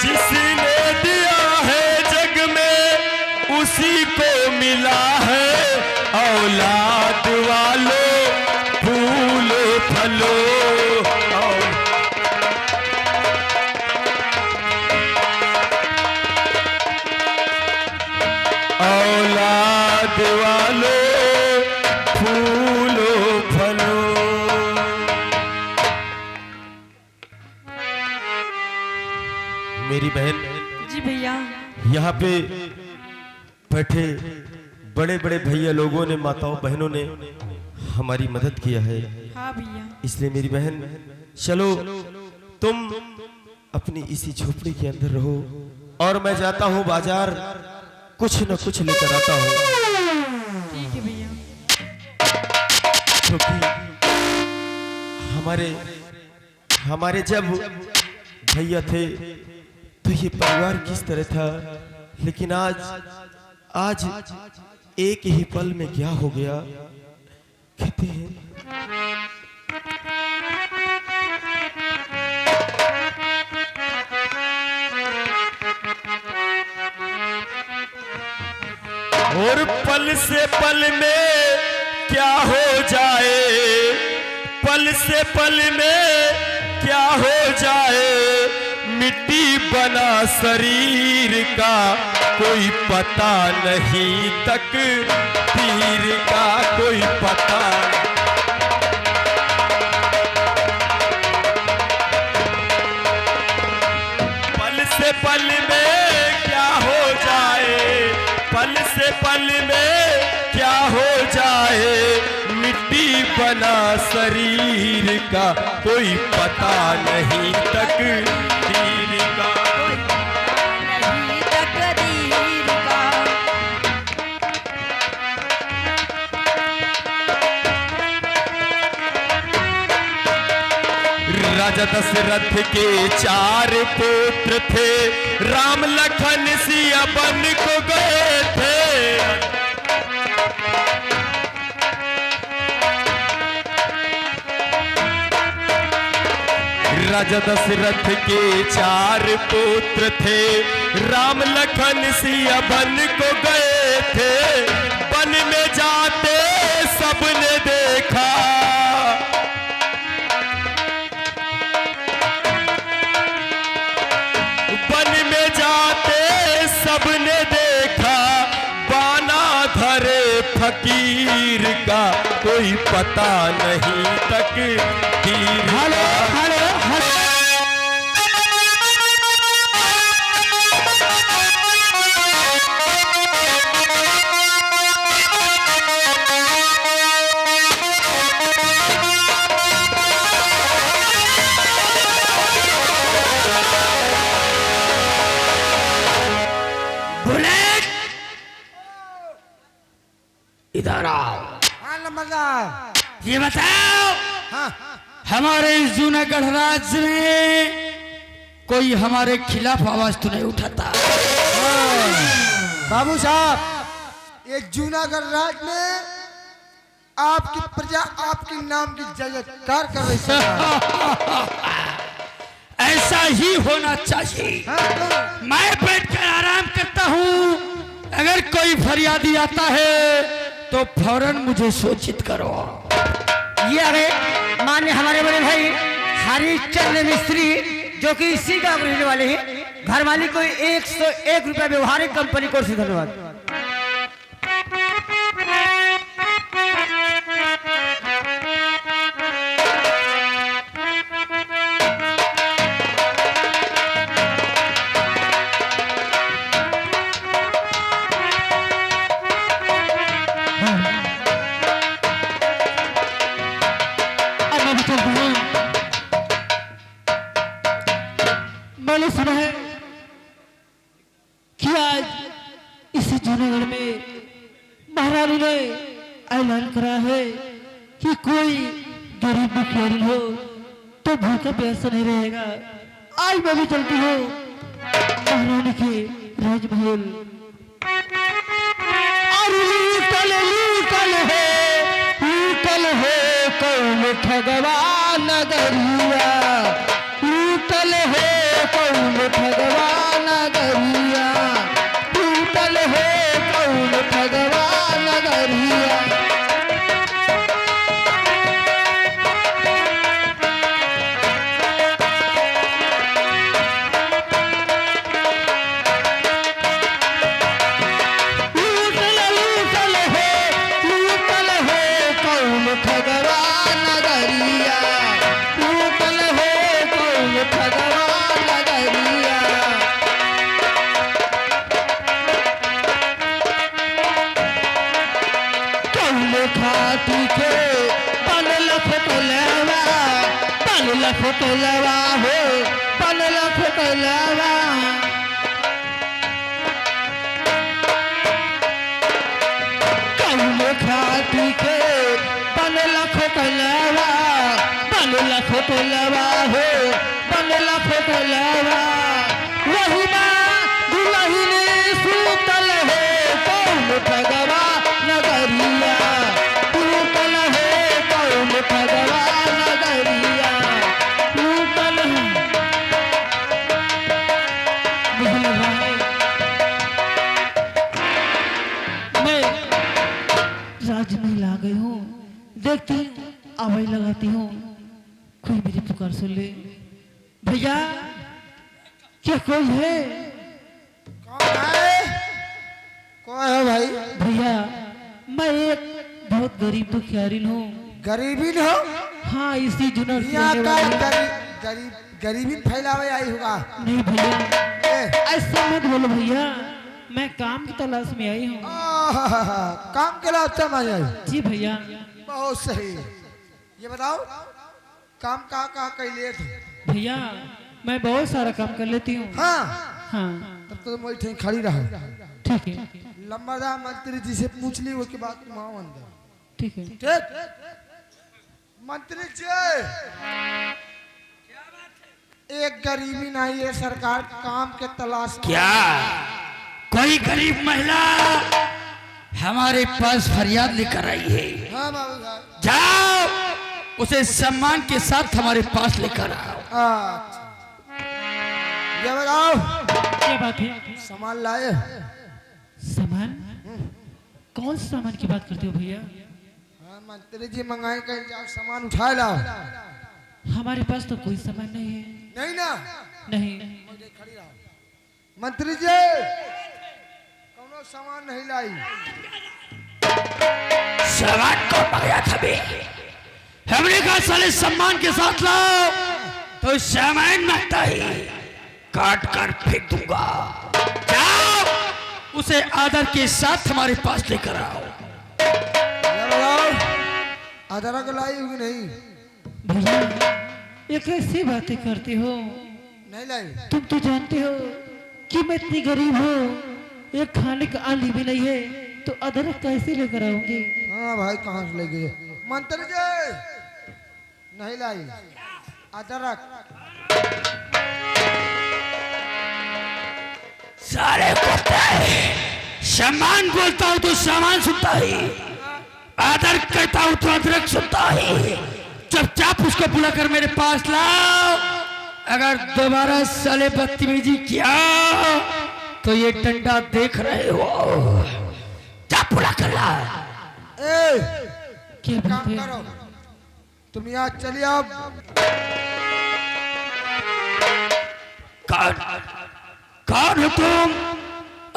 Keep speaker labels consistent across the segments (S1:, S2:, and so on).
S1: जिसने दिया है जग में उसी को मिला है औलाद वालों फूलो फलो। औलाद वालों फूलो फलो। मेरी बहन
S2: जी भैया,
S1: यहाँ पे बैठे बड़े बड़े भैया लोगों ने, माताओं बहनों ने हमारी मदद किया है।
S2: हाँ भैया,
S1: इसलिए मेरी बहन चलो तुम अपनी इसी झोपड़ी के अंदर रहो और मैं जाता हूँ बाजार, कुछ न कुछ लेकर आता हूँ।
S2: ठीक है भैया।
S1: क्योंकि हमारे जब भैया थे तो ये परिवार किस तरह था, लेकिन आज एक ही पल में क्या हो गया। कहते हैं और पल से पल में क्या हो जाए, पल से पल में क्या हो जाए, मिट्टी बना शरीर का कोई पता नहीं, तक तीर का कोई पता। पल से पल में क्या हो जाए, पल से पल में क्या हो जाए, मिट्टी बना शरीर का कोई पता नहीं, तक तीर का
S2: नहीं तकदीर का।
S1: राजा दशरथ के 4 पुत्र थे, राम लखन सिया बन को गए थे। राजा दशरथ के 4 पुत्र थे, राम लखन सिया बन को गए थे। वन में जाते सबने देखा, वन में जाते सबने देखा, बाना धरे फकीर का कोई पता नहीं, तक तीर का।
S3: इधर आओ।
S4: हाँ नमस्कार।
S3: ये बताओ,
S4: हाँ
S3: हमारे इस जूनागढ़ राज्य में कोई हमारे खिलाफ आवाज तो नहीं उठाता?
S4: बाबू साहब, ये जूनागढ़ राज्य में आपकी प्रजा आपके नाम की जयकार कर रही है।
S3: ऐसा ही होना चाहिए।
S4: हाँ,
S3: मैं बैठकर आराम करता हूँ, अगर कोई फरियादी आता है तो फौरन मुझे सूचित करो।
S5: ये अरे मान्य हमारे बड़े भाई हरिश्चंद्र मिस्त्री, जो कि इसी गांव रहने वाले हैं, घर मालिक को 101 रुपया व्यवहारिक कंपनी को से धन्यवाद।
S3: मैंने सुना है कि आज इस जूनागढ़ में महारानी ने ऐलान करा है कि कोई गरीब भिखारी हो तो भूखा प्यासा नहीं रहेगा। आज मैं भी चलती हूँ महारानी के राजमहल। और लूटल है कौन ठगवा नगरिया, खोटलवा हो बनला खोटलवा कौन खाती के बनला खोटलवा हो बनला खोटलवा वही दुलहिनी सूतल है कौन भगवा नगरिया सूतल है कौन भगवा नगरिया सूतल बुझल भाई मैं राज में ला गई हूँ देखती हूँ आवाज लगाती हूँ कोई मेरी पुकार सुन ले भैया क्या कोई है
S4: कौन है भाई?
S3: भैया मैं एक बहुत गरीब दुखियारी हूँ
S4: गरीबी न हो
S3: हाँ इसी जुनर से
S4: यहाँ
S3: रहने
S4: का
S3: वाली हूँ।
S4: गरीबी फैलावे आई होगा।
S3: नहीं भैया
S4: ए,
S3: ऐसा मत बोलो भैया मैं काम की तलाश में आई हूँ
S4: काम के लाते में आई।
S3: जी भैया
S4: बहुत सही। ये बताओ काम कहाँ कैलिए थे?
S3: भैया मैं बहुत सारा काम कर लेती हूँ
S4: हाँ
S3: हाँ
S4: तब तो तुम वही खड़ी रहो।
S3: ठीक है
S4: लंबादार मंत्री जी से पूछ ली उसके बाद तुम आओ अंदर।
S3: ठीक है
S4: ठीक मंत्री जी एक गरीबी नहीं है सरकार काम के तलाश में।
S5: क्या कोई गरीब महिला हमारे पास फरियाद लेकर आई है?
S4: हाँ बाबू साहब।
S5: जाओ उसे सम्मान के साथ हमारे पास लेकर आओ।
S4: अच्छा। ये बताओ
S3: क्या बात है
S4: सामान लाए?
S3: सामान कौन सा सामान की बात करते हो भैया
S4: हाँ मंत्री जी मंगाए कहीं जाओ सामान उठा लाओ।
S3: हमारे पास तो कोई सामान नहीं है
S4: नहीं ना
S3: नहीं
S4: खड़ी रहो। मंत्री जी कौनो सामान नहीं लाई।
S5: सामान को पाया था बे हमने कहा साले सम्मान के साथ लाओ तो सामान मांगता है काट कर फेंक दूंगा। जाओ उसे आदर के साथ हमारे पास लेकर आओ।
S4: ये बताओ अदरक लाई होगी? नहीं
S3: भैया ये कैसी बातें करते हो
S4: नहीं लाई।
S3: तुम तो जानते हो कि मैं इतनी गरीब हूँ एक खाने का आली भी नहीं है तो अदरक कैसे लेकर आऊंगी
S4: हाँ भाई कहाँ से ले गए? मंत्री जी नहीं लाई अदरक।
S5: सारे कहता है सम्मान बोलता हूँ तो सामान सुनता है आदर कहता हूँ तो अदरक सुनता है। चुपचाप उसको बुलाकर मेरे पास लाओ। अगर दोबारा साले बदतमीजी किया तो ये डंडा देख रहे हो जा बुला कर ला।
S4: ए
S3: क्या बात
S4: काम
S3: है
S4: करो तुम यहाँ चलिए अब।
S5: कौन हो तुम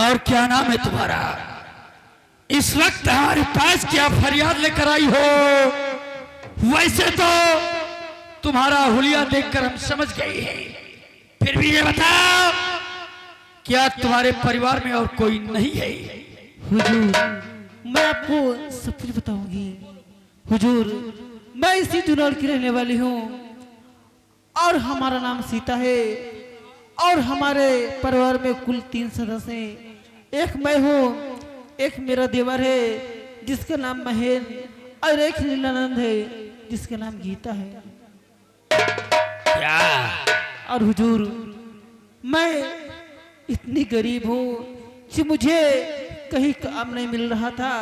S5: और क्या नाम है तुम्हारा? इस वक्त हमारे पास क्या फरियाद लेकर आई हो? वैसे तो तुम्हारा हुलिया देखकर हम समझ गए हैं फिर भी ये बताओ क्या तुम्हारे परिवार में और कोई नहीं है?
S3: हुजूर मैं आपको सब कुछ बताऊंगी हुजूर मैं इसी जुनौर की रहने वाली हूँ और हमारा नाम सीता है और हमारे परिवार में कुल 3 सदस्य हैं। एक मैं हूँ एक मेरा देवर है जिसका नाम महेन और एक लीलानंद है जिसका नाम गीता है।
S5: क्या
S3: और हुजूर मैं इतनी गरीब हूँ कि मुझे कहीं काम नहीं मिल रहा था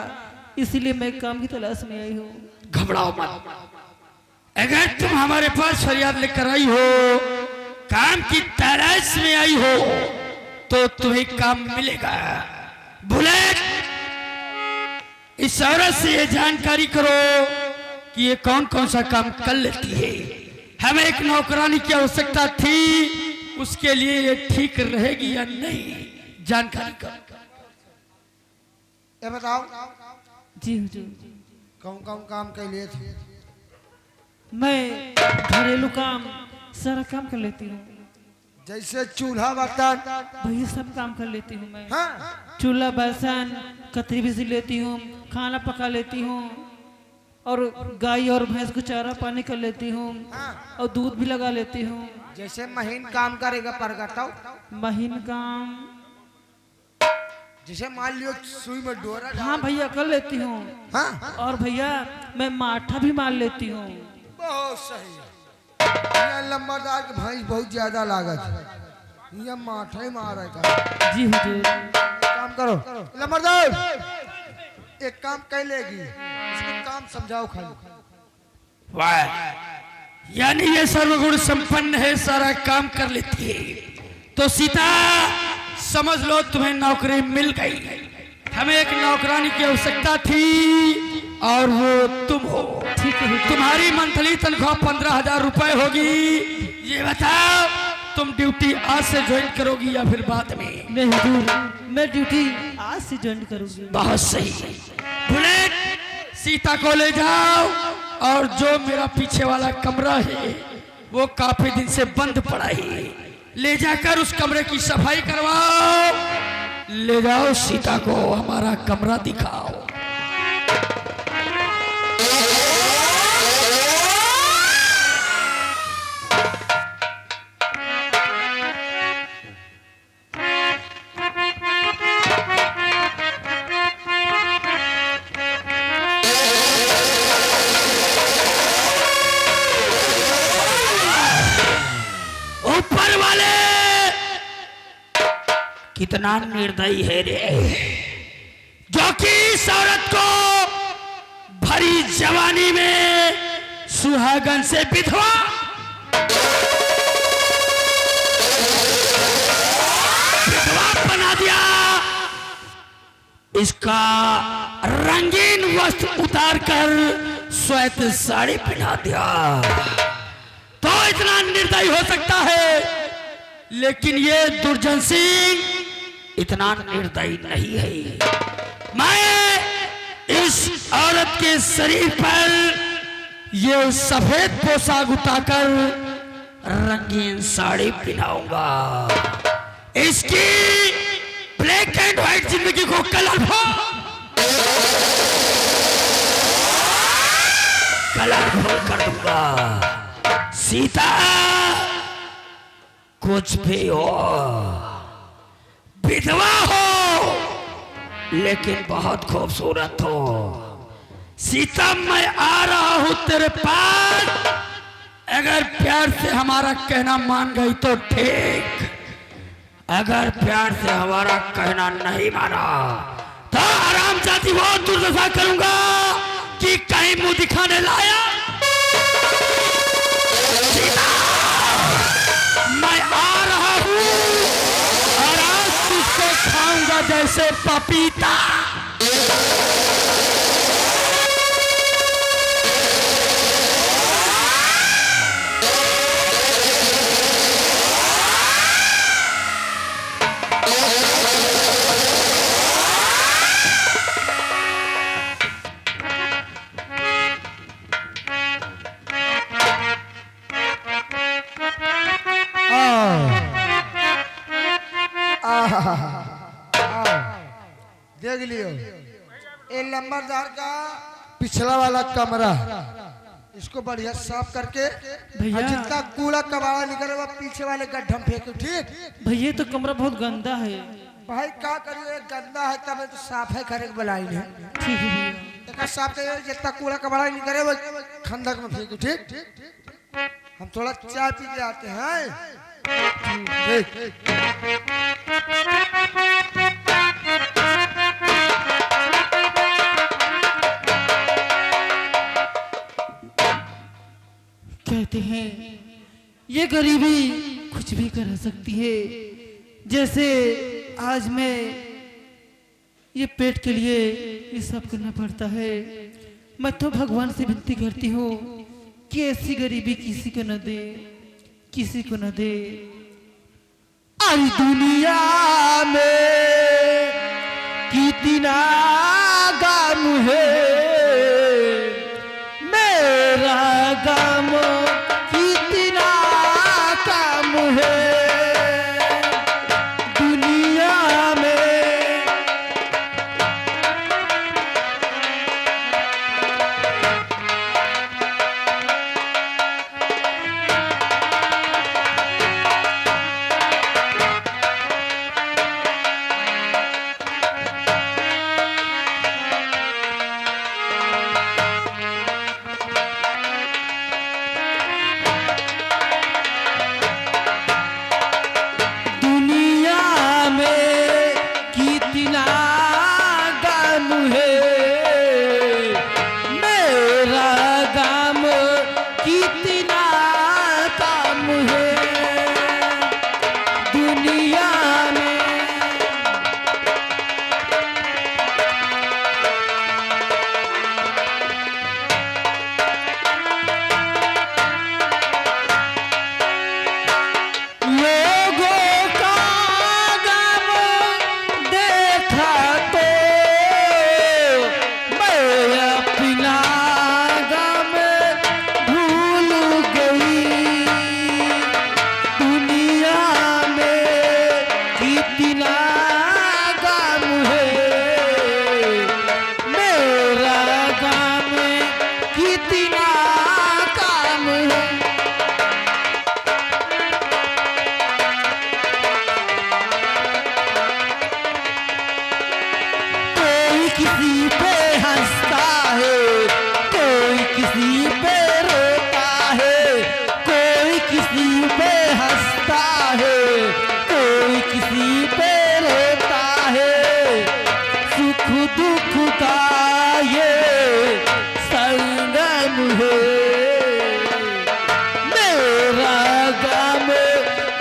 S3: इसलिए मैं काम की तलाश में आई हूँ।
S5: घबराओ मत। अगर तुम हमारे पास फरियाद लेकर आई हो काम की तलाश में आई हो तो तुम्हें काम मिलेगा। बुलेट इस औरत से ये जानकारी करो कि ये कौन कौन सा काम कर लेती है। हमें एक नौकरानी की आवश्यकता थी उसके लिए ये ठीक रहेगी या नहीं जानकारी करो।
S4: ये बताओ
S3: जी हुजूर
S4: कौन कौन काम के लिए थे?
S3: मैं घरेलू काम सारा काम कर लेती हूँ
S4: जैसे चूल्हा बर्तन।
S3: वही सब काम कर लेती हूँ मैं
S4: हाँ
S3: चूल्हा बर्तन कतरी भी सी लेती हूँ खाना पका लेती हूँ और गाय और भैंस को चारा पानी कर लेती हूँ और दूध भी लगा लेती हूँ।
S4: जैसे महीन काम करेगा परगटाओ,
S3: महीन काम
S4: जैसे मान लियो सुई में डोरा डाल-
S3: हाँ भैया कर लेती हूँ।
S4: हाँ
S3: और भैया मैं माठा भी मार लेती हूँ।
S4: बहुत सही है। यहाँ लंबादार की भैंस बहुत ज्यादा लागत है, ये माठा ही मार है।
S3: जी हुजूर।
S4: काम करो लंबरदार, एक काम कर लेगी, इसको काम समझाओ खाली।
S5: वाह, यानी ये सर्वगुण संपन्न है, सारा काम कर लेती है। तो सीता समझ लो तुम्हें नौकरी मिल गई। हमें एक नौकरानी की आवश्यकता थी और वो तुम हो।
S3: ठीक है हुजूर।
S5: तुम्हारी मंथली तनख्वाह 15,000 रुपए होगी। ये बताओ तुम ड्यूटी आज से ज्वाइन करोगी या फिर बाद में?
S3: नहीं हुजूर, मैं ड्यूटी आज से ज्वाइन करूंगी।
S5: बहुत सही। बुलेट, सीता को ले जाओ और जो मेरा पीछे वाला कमरा है वो काफी दिन से बंद पड़ा है, ले जाकर उस कमरे की सफाई करवाओ। ले जाओ सीता को हमारा कमरा दिखाओ। ऊपर वाले कितना निर्दयी है रे, जो कि इस औरत को भरी जवानी में सुहागन से विधवा बना दिया। इसका रंगीन वस्त्र उतार कर श्वेत साड़ी पहना दिया। तो इतना निर्दयी हो सकता है, लेकिन ये दुर्जन सिंह इतना निर्दयी नहीं है। मैं इस औरत के शरीर पर ये सफेद पोशाक उतारकर रंगीन साड़ी पहनाऊंगा। इसकी ब्लैक एंड व्हाइट जिंदगी को कलरफुल कर दूंगा। सीता कुछ भी हो, विधवा हो लेकिन बहुत खूबसूरत हो। सीता मैं आ रहा हूं तेरे पास, अगर प्यार से हमारा कहना मान गई तो ठीक, अगर प्यार से हमारा कहना नहीं माना तो आराम जाती वो दुर्दशा करूंगा कि कहीं मुंह दिखाने लाया। मैं आ रहा हूं और आज तुझको खाऊंगा जैसे पपीता।
S4: देख लियो ये लंबरदार का पिछला वाला कमरा, इसको बढ़िया साफ करके
S3: भैया।
S4: और जितना कूड़ा कबाड़ा निकले वो पीछे वाले गड्ढे में फेंको। ठीक
S3: भैया तो कमरा बहुत गंदा है।
S4: भाई क्या करिए, एक गंदा है तब तो साफ है करे के बुलाई है।
S3: ठीक है भैया।
S4: एक साफ करिए, जितना कूड़ा कबाड़ा निकले वो खंडक में फेंको। ठीक हम थोड़ा चाय पी के आते हैं। ठीक
S3: कहते हैं ये गरीबी कुछ भी करा सकती है। जैसे आज मैं ये पेट के लिए ये सब करना पड़ता है। मैं तो भगवान से विनती करती हूँ कि ऐसी गरीबी किसी को न दे, किसी को न दे। आई दुनिया में कितना गम है, मेरा गम कितना कम है दुनिया में।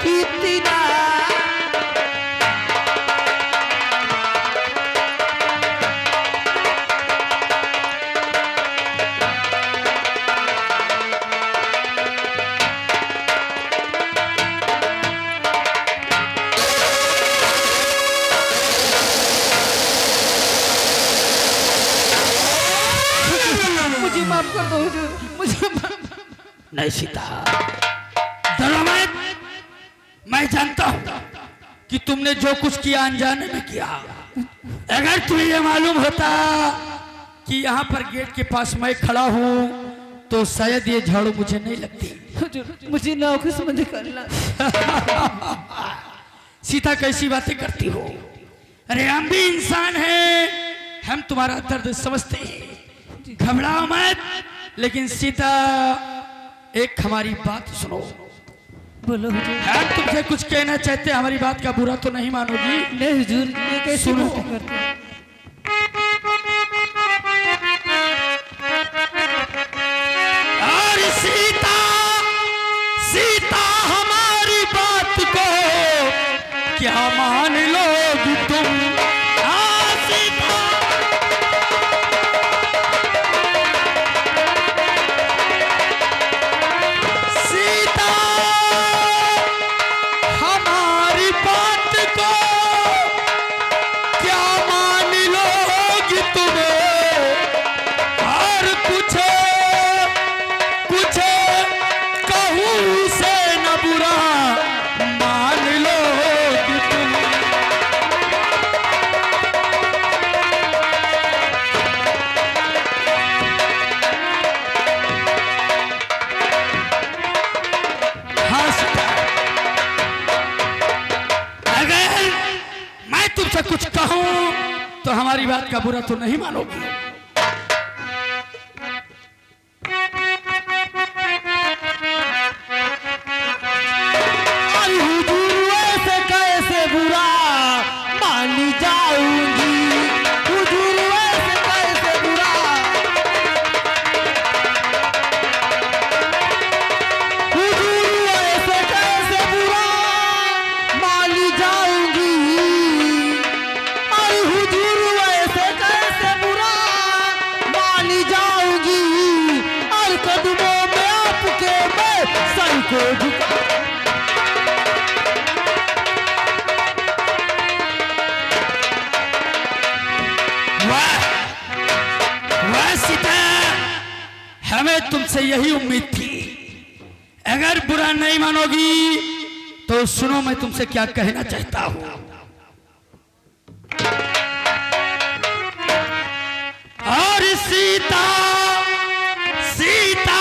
S3: कितना मुझे माफ कर दो हुजूर, मुझे
S5: नहीं सीता, डरो मत। मैं जानता हूं कि तुमने जो कुछ किया अनजाने में किया। अगर तुम्हें यह मालूम होता कि यहाँ पर गेट के पास मैं खड़ा हूँ तो शायद ये झाड़ू मुझे नहीं लगती।
S3: हुजूर, मुझे नाखुश मत करना।
S5: सीता कैसी बातें करती हो? अरे हम भी इंसान हैं, हम तुम्हारा दर्द समझते हैं, घबराओ मत। लेकिन सीता एक हमारी बात सुनो।
S3: बोलो हुजूर।
S5: हम तुमसे कुछ कहना चाहते हैं, हमारी बात का बुरा तो नहीं मानोगी?
S3: नहीं हुजूर, ये कैसी
S5: सुनो।
S3: बातें करते हैं?
S5: और सीता, सीता हमारी बात को क्या मान लोगी तुम? हाँ सीता, सीता हमारी बात को क्या मान लोगी तुम? और कुछ कुछ कहूँ से न बुरा मान लोगी तुम। हाँ सीता, अगर मैं तुमसे कुछ कहूँ तो हमारी बात का बुरा तो नहीं मानोगी?
S3: आई हुजूर, ऐसे कैसे बुरा मानी जाऊंगी? हुजूर, ऐसे कैसे बुरा? हुजूर, ऐसे कैसे बुरा मानी जाऊंगी? आई हुजूर, ऐसे कैसे बुरा मानी जाऊंगी? और कदमों में आपके मैं सर को झुका।
S5: वाह वाह सीता, हमें तुमसे यही उम्मीद थी। अगर बुरा नहीं मानोगी तो सुनो मैं तुमसे क्या कहना चाहता हूं। और सीता, सीता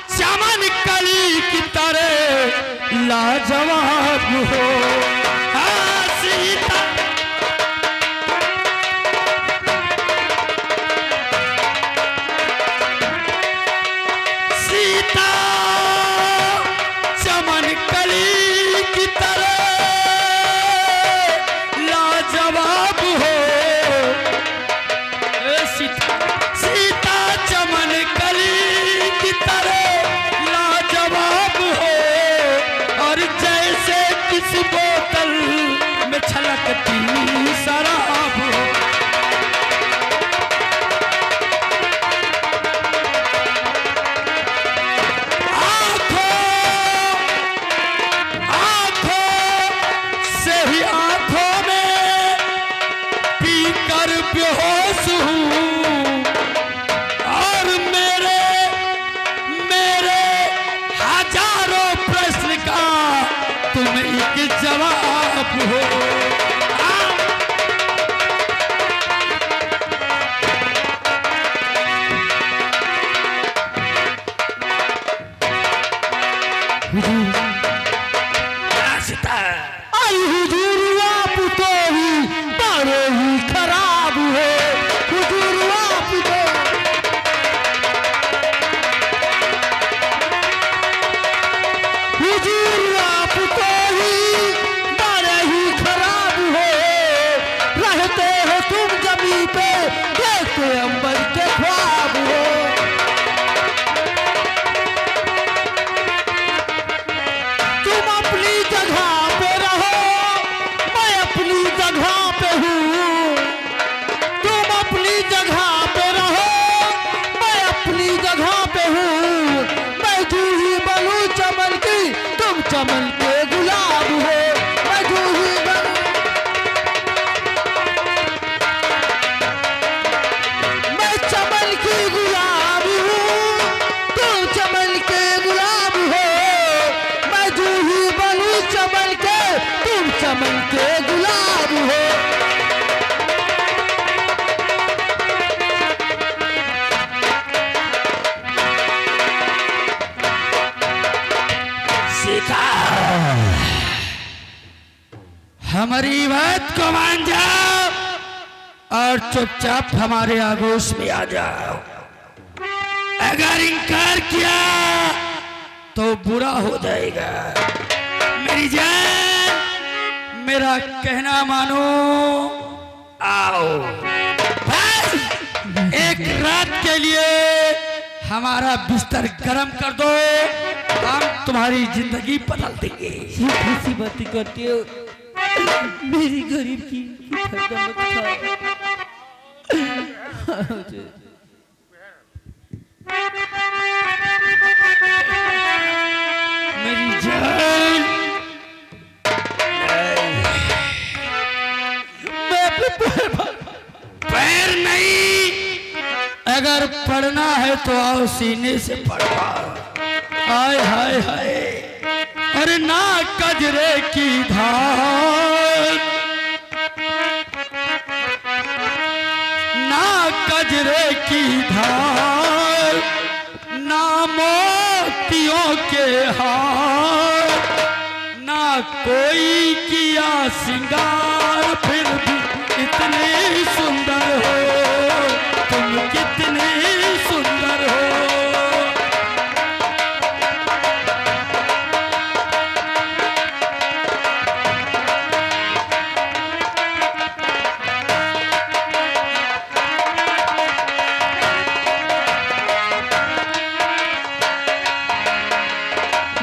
S5: चमन कली की तरह लाजवाब हो। हाँ सीता, सीता चमन कली की तरह लाजवाब हो। ए सीता, सीता चमन कली की तरह लाजवाब हो। और जैसे किस बोतल में छलकती शराब हो। बेहोश हूँ और मेरे मेरे हजारों प्रश्न का तुम एक जवाब हो।
S3: आई हुजूर, आप तो ही बड़े ही खराब हो। हुजूर, आप तो हुजूर, आप तो ही बड़े ही खराब हो। रहते हो तुम जमीन पे, देखते अंबर के ख्वाब हो। तुम अपनी
S5: सीता, हमारी बात को मान जाओ और चुपचाप हमारे आगोश में आ जाओ। अगर इनकार किया तो बुरा हो जाएगा। मेरी जान, मेरा कहना मानो, आओ। बस एक रात के लिए हमारा बिस्तर गर्म कर दो, हम तुम्हारी जिंदगी बदल देंगे।
S3: ये कैसी बातें करती हो? मेरी गरीब की फायदा मत खाओ।
S5: मेरी जान, पैर नहीं, अगर पढ़ना है तो आओ सीने से पढ़वा। हाय हाय हाय, अरे ना कजरे की धार, ना कजरे की धार, ना मोतियों के हार, ना कोई किया सिंगार, फिर भी इतने सुंदर हो तुम, कितने सुंदर हो।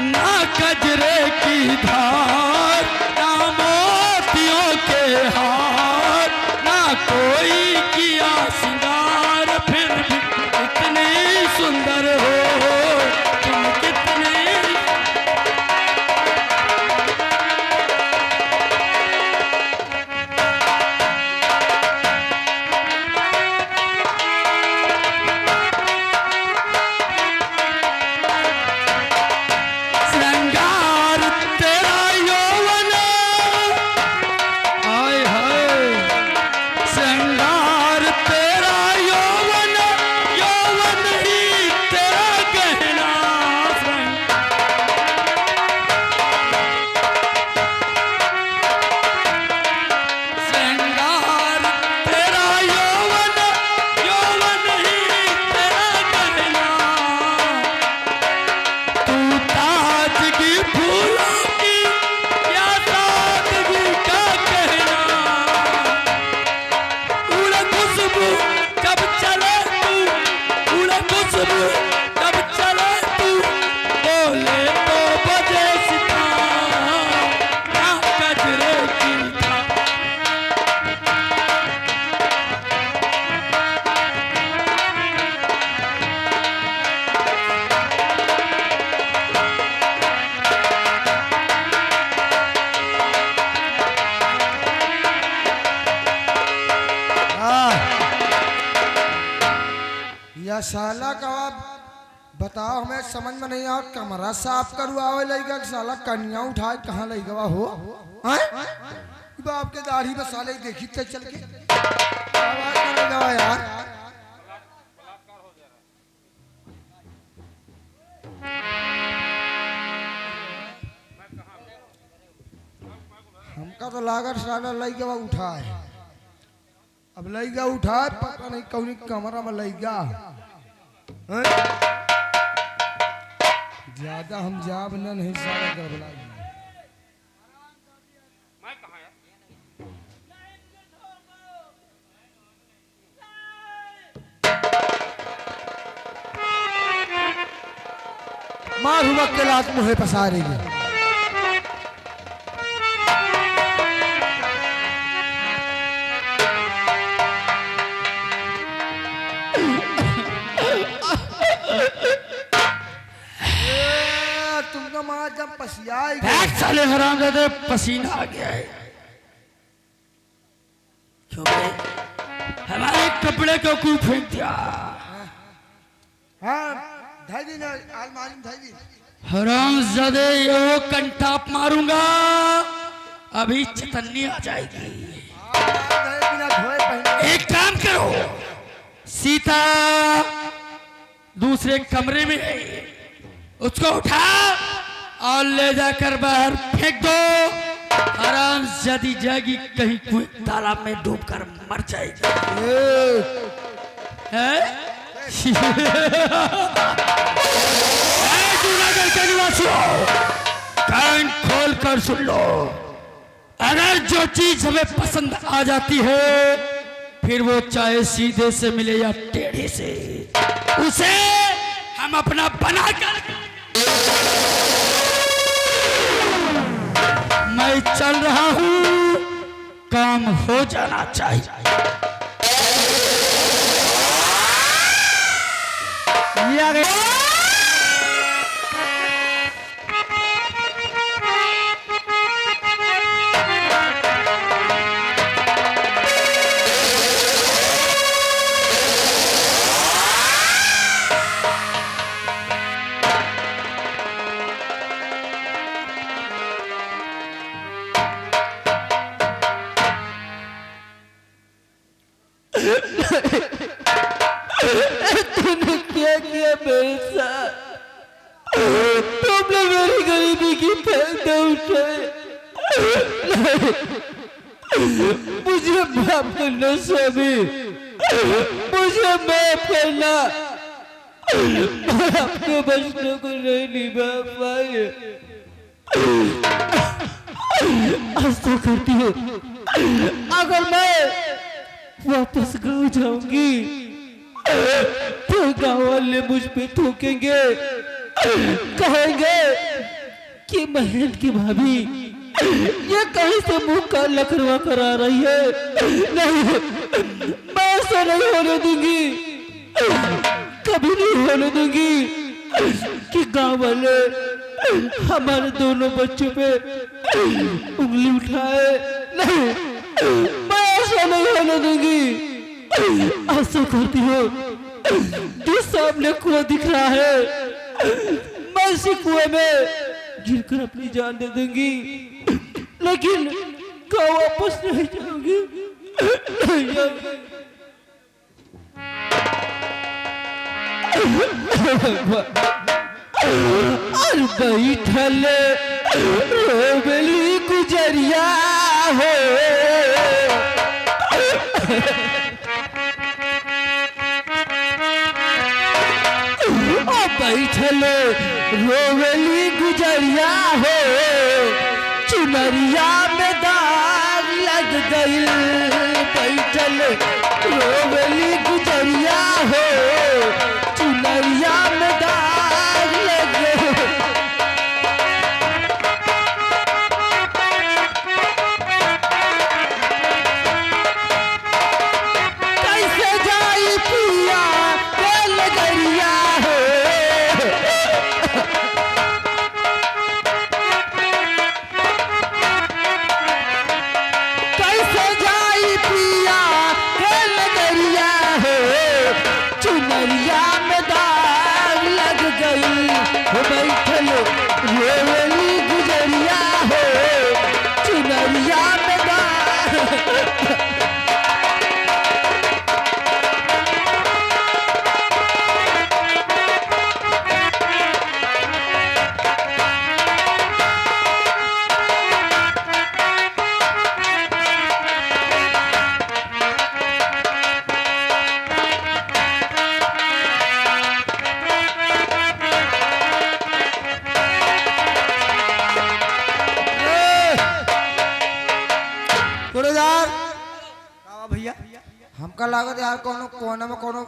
S5: ना कजरे की धार, ना मोतियों के हार, ना कोई किया सिंगार, फिर भी इतने सुंदर हो तुम, कितने। श्रृंगार तेरा यौवन, हाय हाय, श्रृंगार तेरा यौवन, यौवन ही तेरा गहना। श्रृंगार तेरा यौवन, यौवन ही तेरा गहना। तू ताजगी फूलों की या सादगी का कहना, उड़ खुशबू जब चले तू, उड़ खुशबू जब चले तू, बोले तो बजे सितार, ना कजरे की धार।
S4: या साला कबाब बताओ, हमें समझ में नहीं आ। कमरा साफ करवावे लइका कि साला कन्या उठाए कहाँ लइका हो? हैं? बाप के दाढ़ी में साले देखी ते चल के आवाज करेगा यार। हमका तो लागत साला लइका उठाए, अब लइका उठाए पता नहीं कौन कमरा में लइका। हैं? ज्यादा हम जाब न नहीं सारा गड़बड़ा गया। मार हुआ के लात मुहे पसारेगी। तुमका मार जब पसिया
S5: बैठ साले हरामजादे, पसीना आ गया है। क्यों बे? हमारे कपड़े को क्यों फेंक दिया?
S4: हाँ धाई ना अलमारी में धाई।
S5: हरामजादे, वो कंटाप मारूंगा, अभी चतन्नी आ जाएगी।
S4: बिना धोए पहले
S5: एक काम करो, सीता दूसरे कमरे में है, उसको उठा और ले जाकर बाहर फेंक दो। आराम जाती जाएगी, कहीं कोई तालाब में डूबकर मर जाएगी। जूनागढ़ के निवासियों, कान खोल कर सुन लो। अगर जो चीज हमें पसंद आ जाती है, फिर वो चाहे सीधे से मिले या टेढ़े से, उसे हम अपना बना कर। मैं चल रहा हूं, काम हो जाना चाहिए। ये आ गया।
S3: तूने क्या किया मेरे साथ? तुमने मेरी गरीबी की फायदा उठाए। मुझे माफ करना स्वामी, मुझे माफ करना। मैं अपने बचनों को नहीं निभा पाए। ऐसा करती हूँ, अगर मैं वापस गाँव जाऊंगी तो गाँव वाले मुझ पे थूकेंगे, कहेंगे कि महल की भाभी ये कहीं से मुंह काला करवा कर आ रही है। नहीं, मैं ऐसा नहीं होने दूंगी, कभी नहीं होने दूंगी कि गाँव वाले हमारे दोनों बच्चों पे उंगली उठाए। नहीं, मैं ऐसा नहीं होने दूंगी। ऐसा करती हो जो सामने कुआं दिख रहा है, मैं इसी कुएं में गिरकर अपनी जान दे दूंगी, लेकिन गाँव वापस नहीं जाऊंगी, नहीं जाऊंगी। और बैठल रोबेली गुजरिया हो, बैठल रोवेली गुजरिया हो, चुनरिया में दाग लग गई। बैठल रोवेली गुजरिया हो, चुनरिया में दाग लग गई। कैसे जाई पिया लगरिया हो, कैसे जाई पिया लगरिया हो, चुनरिया में दाग लग गई। बैठल रोवेली गुजरिया हो, चुनरिया में दाग।
S4: भैया हमका लागत यार कोनो कोना में कोनो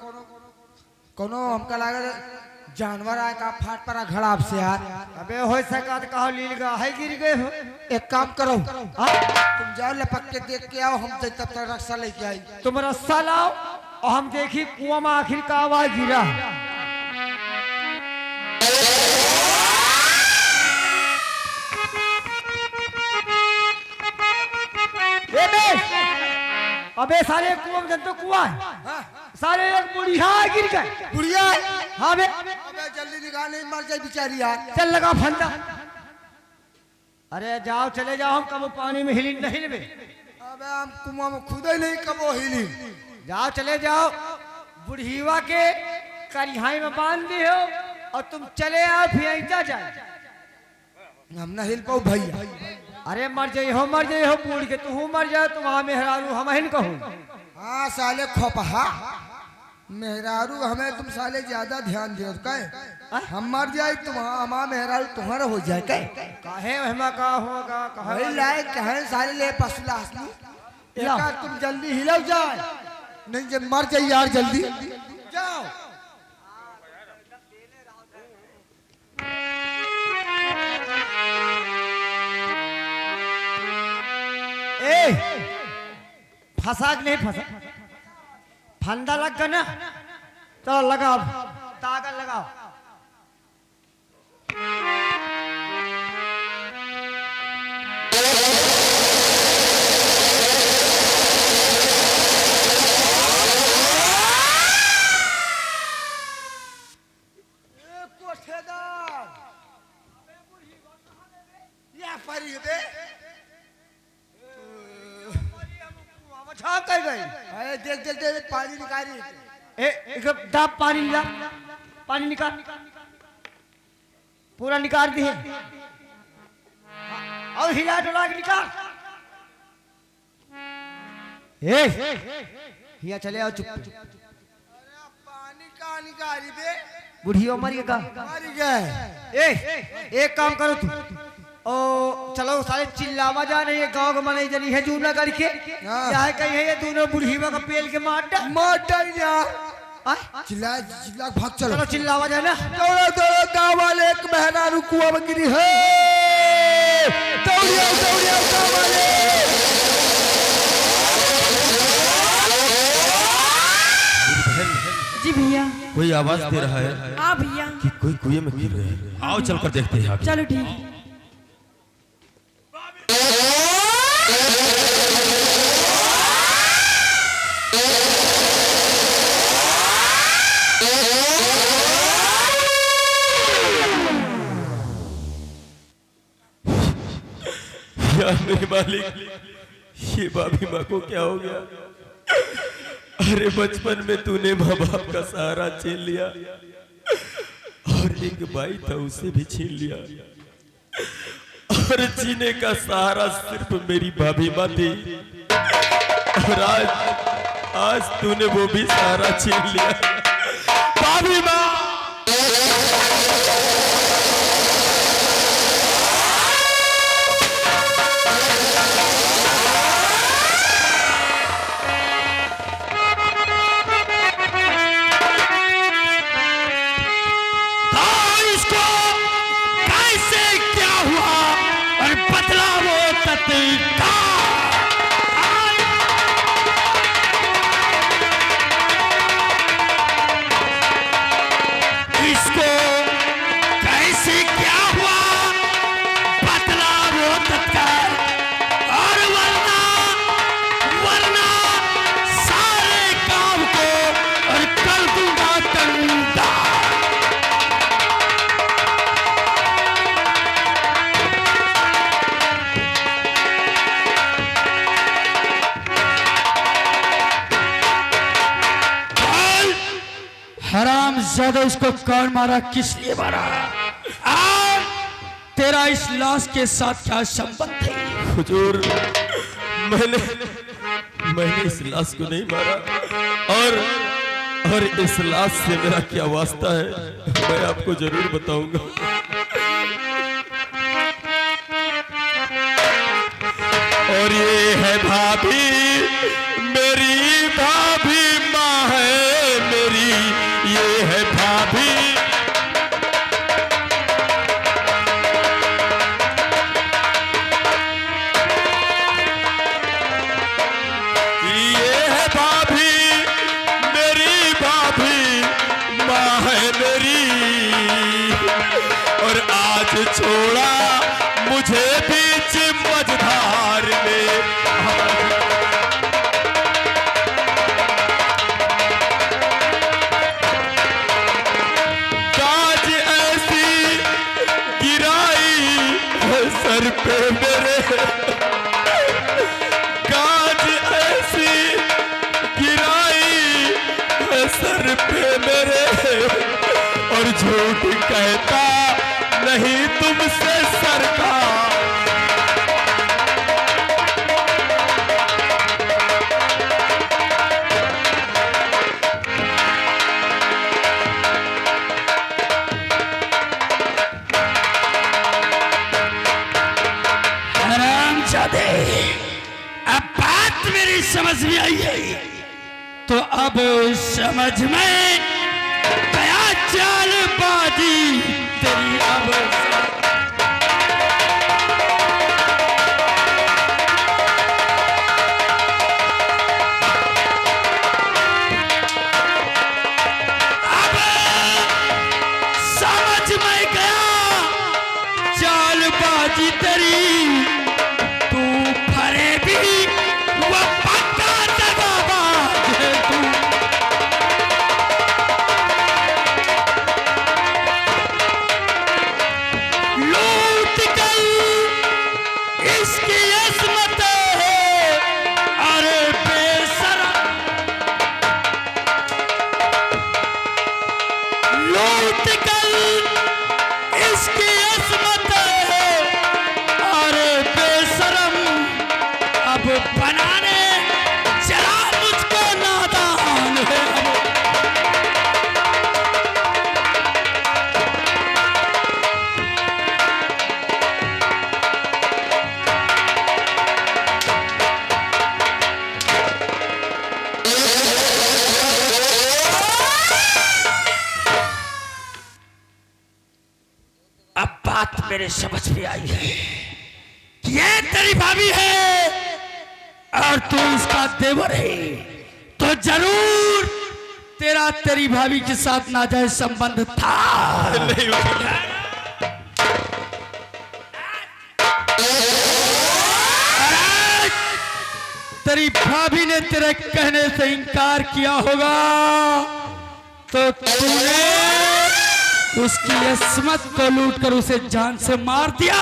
S4: कोनो हमका लागत जानवर आए का फाट पड़ा घड़ाप से यार।
S6: अबे हो सकत कहो लील गा है गिर गए हो।
S4: एक काम करो, तुम जाओ लपक के देख के आओ, हम तब तक रक्षा लेके आई।
S6: तुम रस्सा लाओ और हम देखी कुआं में आखिर का आवाज गिरा। अबे सारे कुआं में तो कुआं है, सारे एक बुढ़िया गिर गए।
S4: बुढ़िया
S6: हाँ बे,
S4: अबे जल्दी निकाल, नहीं मर जाए बेचारी यार।
S6: चल लगा फंदा। अरे जाओ चले जाओ, हम कब पानी में हिली नहीं लेबे।
S4: अबे हम कुआं में खुद ही नहीं कबो हिली।
S6: जाओ चले जाओ, बुढ़ीवा के करिहाई में बांध दी हो और तुम चले आओ फिर ऐसा जाए।
S4: हम ना हिल पाऊ भैया।
S6: अरे मर जाई हो बूढ़ के तू मर जाए तुम मेहरारू हम हिन कहूँ।
S4: हाँ साले खोपहा मेहरारू हमें तुम साले ज्यादा ध्यान दे कहे हम मर जाए तुम हमारा मेहरारू तुम्हारा हो जाए कहे
S6: काहे हमा का होगा
S4: वही लाए कहे साले ले पसला हसनी एका तुम जल्दी हिलो जाए नहीं जब मर जाए यार जल्दी जाओ।
S6: ए फंसा कि नहीं फंसा फंदा लग गया ना चलो लगाओ ताकत लगाओ।
S4: देख देख देख पानी निकाली
S6: दाब पानी ला पानी निकाल पूरा निकाल दिए और हिला डोला के निकाल। हिया चले आओ चुप
S4: पानी का निकाली बे
S6: बुढ़ियो मरी का
S4: मर गए।
S6: एक काम करो तू ओ चलो सारे चिल्लावा जा रही है गाँव में नहीं जनी है जूना करके यहाँ कहीं है ये दोनों बुढ़ीवा का पेल के मार
S4: चिल्ला चिल्ला भाग चलो
S6: चलो चिल्लावा जाए ना
S4: दौड़ो दौड़ो गाँव वाले एक मेहरारू कुआं में गिरी है दौड़ियो दौड़ियो गाँव वाले।
S2: जी भैया
S1: कोई आवाज दे रहा है
S2: हाँ भैया
S1: कि कोई कुएं में गिर रहे हैं। आओ चलकर देखते हैं आगे।
S2: चलो ठीक है।
S1: यार मेरे मालिक ये भाभी माँ को क्या हो गया। अरे बचपन में तूने माँ बाप का सहारा छीन लिया और एक भाई था उसे भी छीन लिया और जीने का सहारा सिर्फ मेरी भाभी माँ थी और आज तूने वो भी सहारा छीन लिया। भाभी माँ
S5: हराम ज्यादा इसको कौन मारा किस लिए मारा और तेरा इस लाश के साथ क्या संबंध है।
S1: हुजूर मैंने इस लाश को नहीं मारा और इस लाश से मेरा क्या वास्ता है मैं आपको जरूर बताऊंगा। और ये है भाभी मेरी भाभी माँ है मेरी ये है भाभी ये है भाभी मेरी भाभी माँ है मेरी और आज छोड़ा मुझे बीच मझधार में। काज ऐसी गिराई है सर पे मेरे काज ऐसी गिराई है सर पे मेरे और झूठ कहता नहीं तुमसे सरकार
S5: हरामजादे, अब बात मेरी समझ में आई है, तो अब समझ में गया चालबाजी तेरी अब। अब समझ में गया चालबाजी तेरी, तू फरेबी वो पक्का दगाबाज है तू। लूट गई इसकी अजमत है, अरे बेशरम लूट गई इसकी अजमत है, अरे बेशरम अब बनाने चला मुझको नादान है अब। अब बात मेरे समझ में आई है कि ये तेरी भाभी है और तू इसका देवर है, तो जरूर तेरा तेरी भाभी के साथ नाजायज संबंध था।
S1: नहीं वकील।
S5: अरे, तेरी भाभी ने तेरे कहने से इनकार किया होगा, तो तूने उसकी अस्मत को लूटकर उसे जान से मार दिया।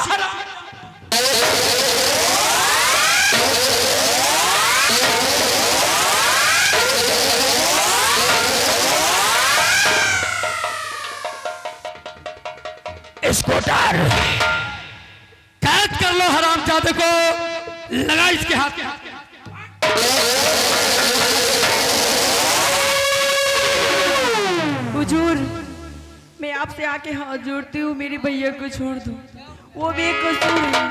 S5: इसको डर कैद कर लो हरामजादे को, लगा इसके हाथ में।
S2: हुजूर, मैं आपसे आके हाथ जोड़ती हूँ, मेरे भैया को छोड़ दो। वो बेकसूर है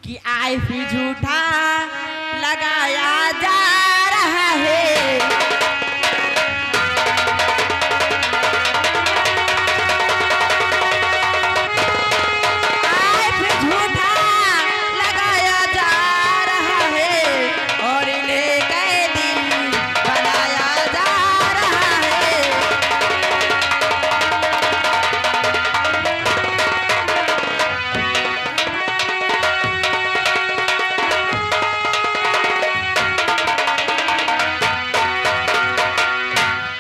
S2: कि आए भी झूठा लगाया जा रहा है। आए भी झूठा लगाया जा रहा है और इन्हें कैदी बनाया जा रहा है।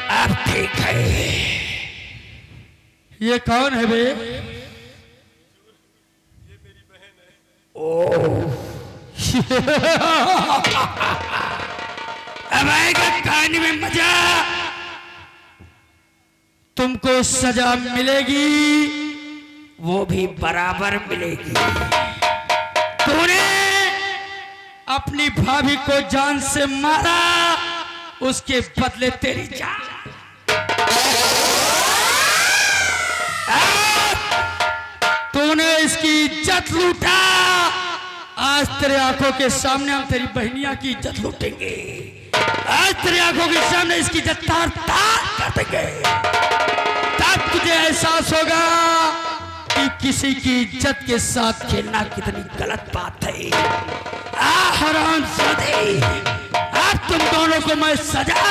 S5: अब ठीक है। ये कौन है बे? अब आएगा कहानी में मजा। तुमको सजा मिलेगी, वो भी बराबर मिलेगी। तूने अपनी भाभी को जान से मारा, उसके बदले तेरी जान। तूने इसकी इज्जत लूटा, आज तेरे आंखों के सामने हम तेरी बहनिया की इज्जत लूटेंगे। आज तेरी आंखों के सामने इसकी इज्जत तार तार कर देंगे। तब तुझे एहसास होगा कि किसी की इज्जत के साथ खेलना कितनी गलत बात है। हरामजादे, अब तुम दोनों को मैं सजा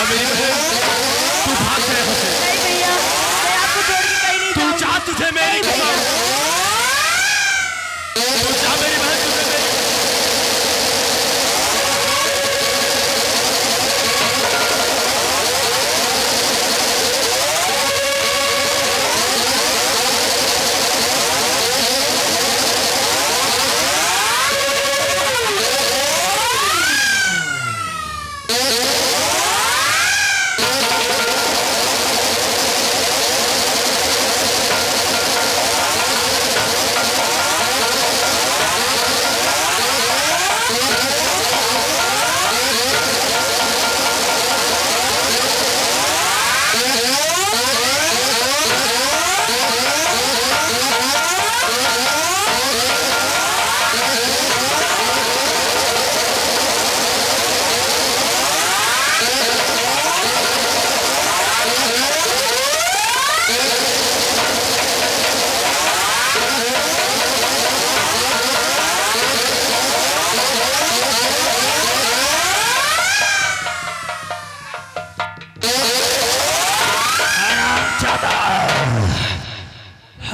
S1: मेरी बहन, तू भाग गए हमसे।
S2: नहीं भैया, मैं आपको छोड़ के कहीं नहीं
S1: तू
S2: जाऊंगी।
S1: चाह तुझे मेरी कसम, तू चाह मेरी बहन तुझे मेरी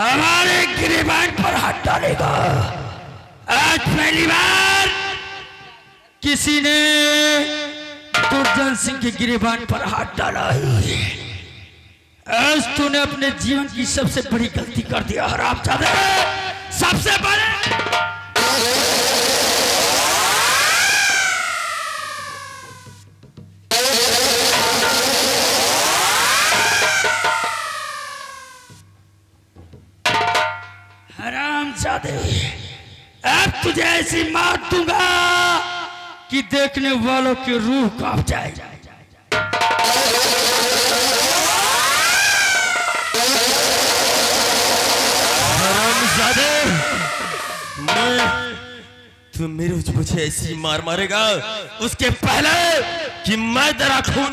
S5: हमारे गिरेबान पर हाथ डालेगा। आज पहली बार किसी ने दुर्जन सिंह के गिरेबान पर हाथ डाला है। आज तूने अपने जीवन की सबसे बड़ी गलती कर दिया हरामजादे। सबसे बड़े हरामजादे, अब तुझे ऐसी मार दूंगा कि देखने वालों की रूह कांप जाए।
S1: हरामजादे, तू मुझे ऐसी मार मारेगा उसके पहले कि मैं तेरा खून।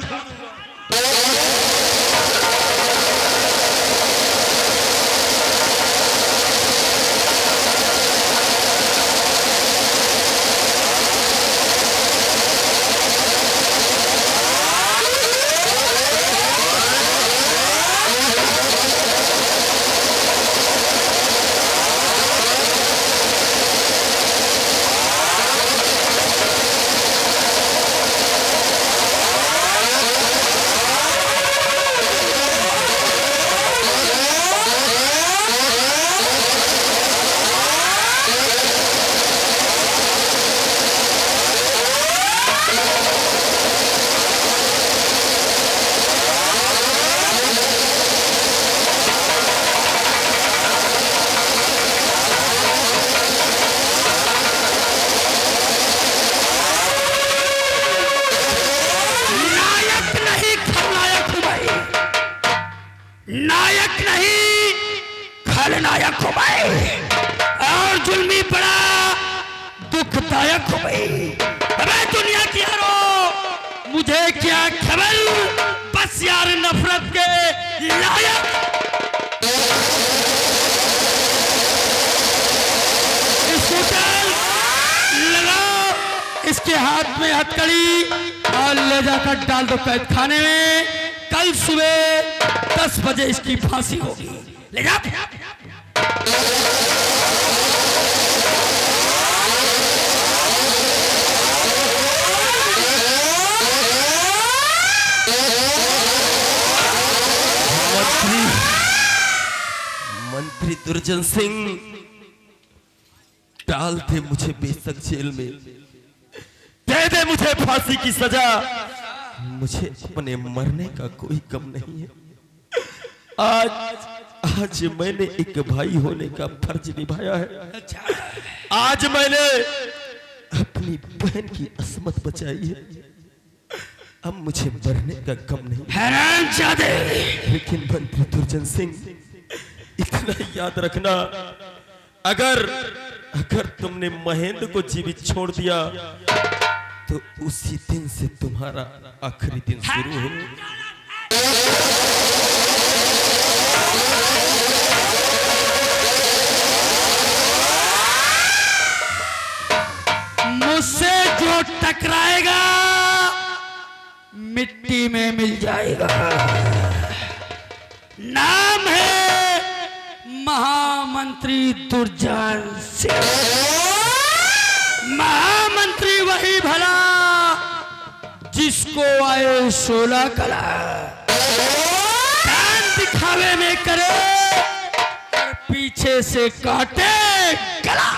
S5: नायक नहीं खलनायक हो गए और जुल्मी बड़ा दुखदायक हो गई। अबे दुनिया की यारो, मुझे क्या खबर, बस यार नफरत के लायक। इसको चल लगाओ, इसके हाथ में हथकड़ी और ले जाकर डाल दो कैद खाने में। कल सुबह 10 बजे इसकी फांसी होगी। ले जा।
S1: मंत्री दुर्जन सिंह, डाल दे मुझे बेशक जेल में, दे दे मुझे फांसी की सजा। मुझे अपने मरने का कोई गम नहीं है। आज मैंने एक भाई होने का फर्ज निभाया है। आज मैंने अपनी बहन की असमत बचाई है। अब मुझे मरने का गम नहीं।
S5: हरामजादे,
S1: लेकिन मंत्री दुर्जन सिंह, इतना याद रखना, अगर तुमने महेंद्र को जीवित छोड़ दिया तो उसी दिन से तुम्हारा आखिरी दिन शुरू हो।
S5: मुझसे जो टकराएगा मिट्टी में मिल जाएगा। नाम है महामंत्री दुर्जन सिंह। महामंत्री वही भला जिसको आए 16 कला, कान दिखावे में करे और पीछे से काटे गला।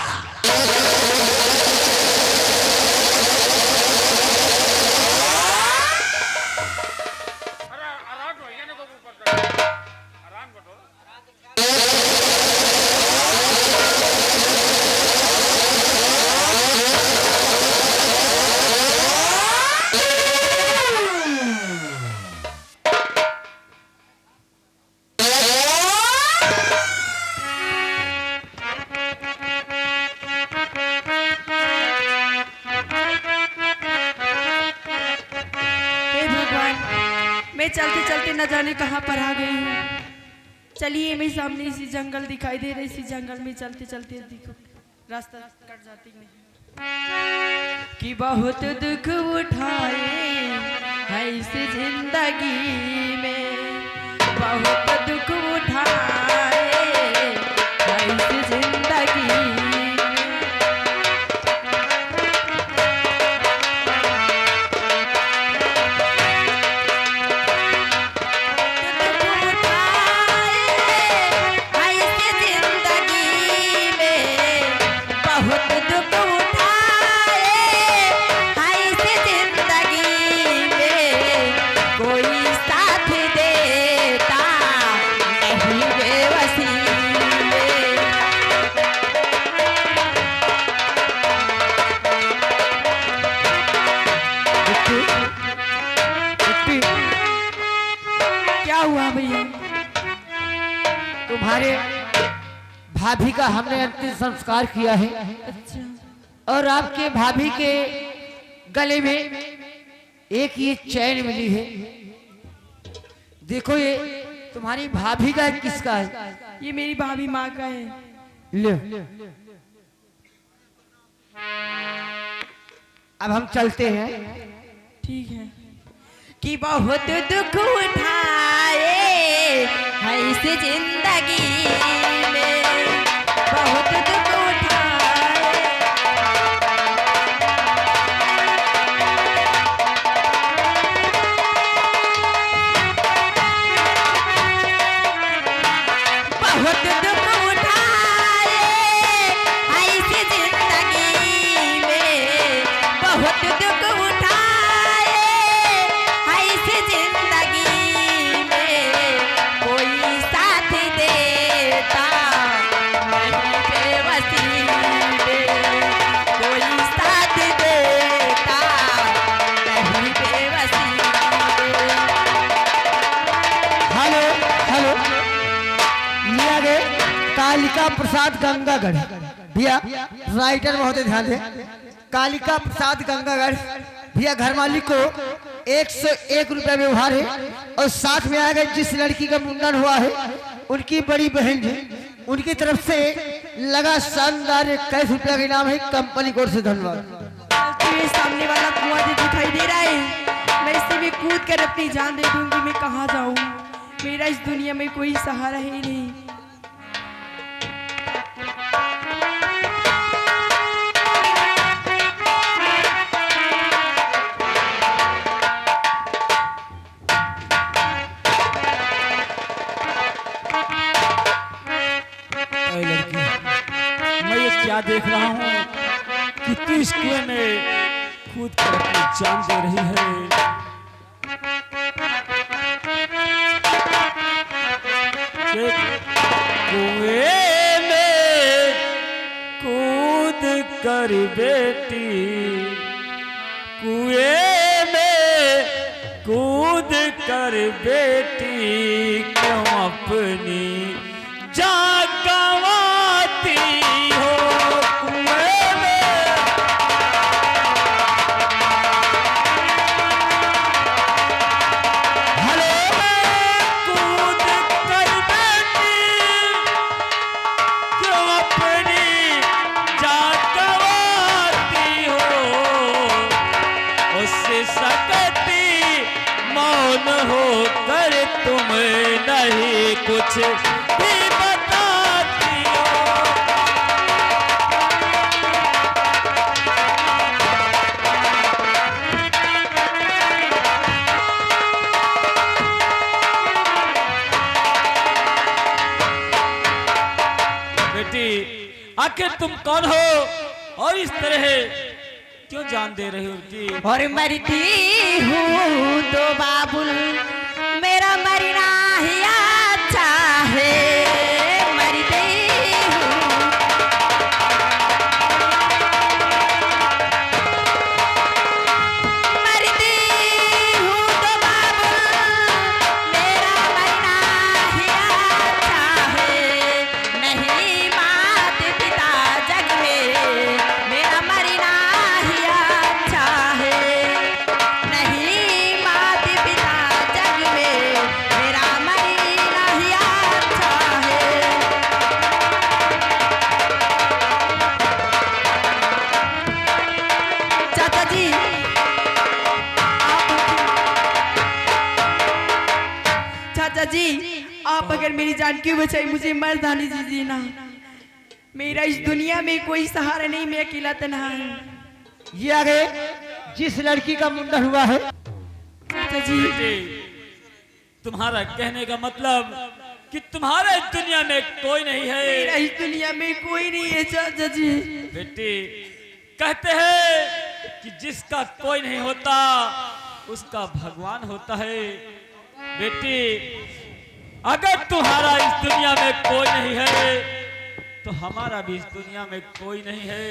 S2: मैं चलते चलते न जाने कहाँ पर आ गई हूँ। चलिए, मेरे सामने इसी जंगल दिखाई दे रही, इसी जंगल में चलते चलते देखो रास्ता कट जाती नहीं कि बहुत दुख उठाए है इस जिंदगी में, बहुत दुख उठाए
S6: भाभी का हमने अंतिम संस्कार किया है
S2: अच्छा
S6: और आपके भाभी के गले में एक ये चैन मिली है। देखो ये तुम्हारी भाभी का है, किसका है?
S2: ये मेरी भाभी माँ का है।
S6: ले अब हम चलते हैं।
S2: ठीक है। कि बहुत दुख उठाए है इस जिंदगी में, बहुत दुख उठाए। बहुत दुख उठाए है इस जिंदगी में, बहुत दुख उठाए है इस जिंदगी में। कोई साथ देता नहीं बेबसी में, कोई साथ देता नहीं बेबसी में।
S6: हेलो हेलो, ये आ गए कालिका प्रसाद गंगागढ़। भैया राइटर महोदय ध्यान दे, कालिका प्रसाद गंगागढ़ भैया घर मालिक को 101 रुपया व्यवहार है और साथ में आ गए जिस लड़की का मुंडन हुआ है उनकी बड़ी बहन है, उनकी तरफ से लगा शानदार 21 रुपया का इनाम है। कंपनी को से धन्यवाद।
S2: तुम्हें सामने वाला कुआं जो दिखाई दे रहा है, मैं इसी में कूद कर अपनी जान दे दूंगी। मैं कहाँ जाऊँ, मेरा इस दुनिया में कोई सहारा ही नहीं।
S5: अरे लड़की, मैं ये क्या देख रहा हूँ कि तू इस कुएं में कूद कर अपनी जान दे रही है। कुएं में कूद कर बेटी, कुएं में कूद कर बेटी, क्यों अपनी जान गंवाती हो। कुएं में कूद कर बेटी, क्यों अपनी जान गंवाती हो। उससे सकती मौन हो कर तुम नहीं कुछ भी बताती हो। बेटी, आखिर तुम कौन हो और इस तरह क्यों जान दे रही हो बेटी?
S2: और मरती हूँ तो बाबुल मेरा मरना ही अच्छा है। मरती हूँ, मरती हूँ तो बाबुल मेरा मरना ही अच्छा है। नहीं मात पिता जग में मेरा मरना ही अच्छा है। नहीं मात पिता जग में मेरा मरना ही अच्छा है। चाचा जी, चाचा जी, आप अगर मेरी जान क्यों बचाई, मुझे मर्दानी दीजिए ना। मेरा इस दुनिया में कोई सहारा नहीं, मैं अकेला तन्हा हूँ।
S6: ये आ गए जिस लड़की का मुंडन हुआ है।
S2: चाचा जी,
S5: बेटी, तुम्हारा कहने का मतलब कि तुम्हारे इस दुनिया में कोई नहीं
S2: मेरा
S5: है।
S2: इस दुनिया में कोई नहीं है चाचा जी।
S5: बेटी, कहते हैं कि जिसका कोई नहीं होता उसका भगवान होता है। बेटी, अगर तुम्हारा इस दुनिया में कोई नहीं है तो हमारा भी इस दुनिया में कोई नहीं है।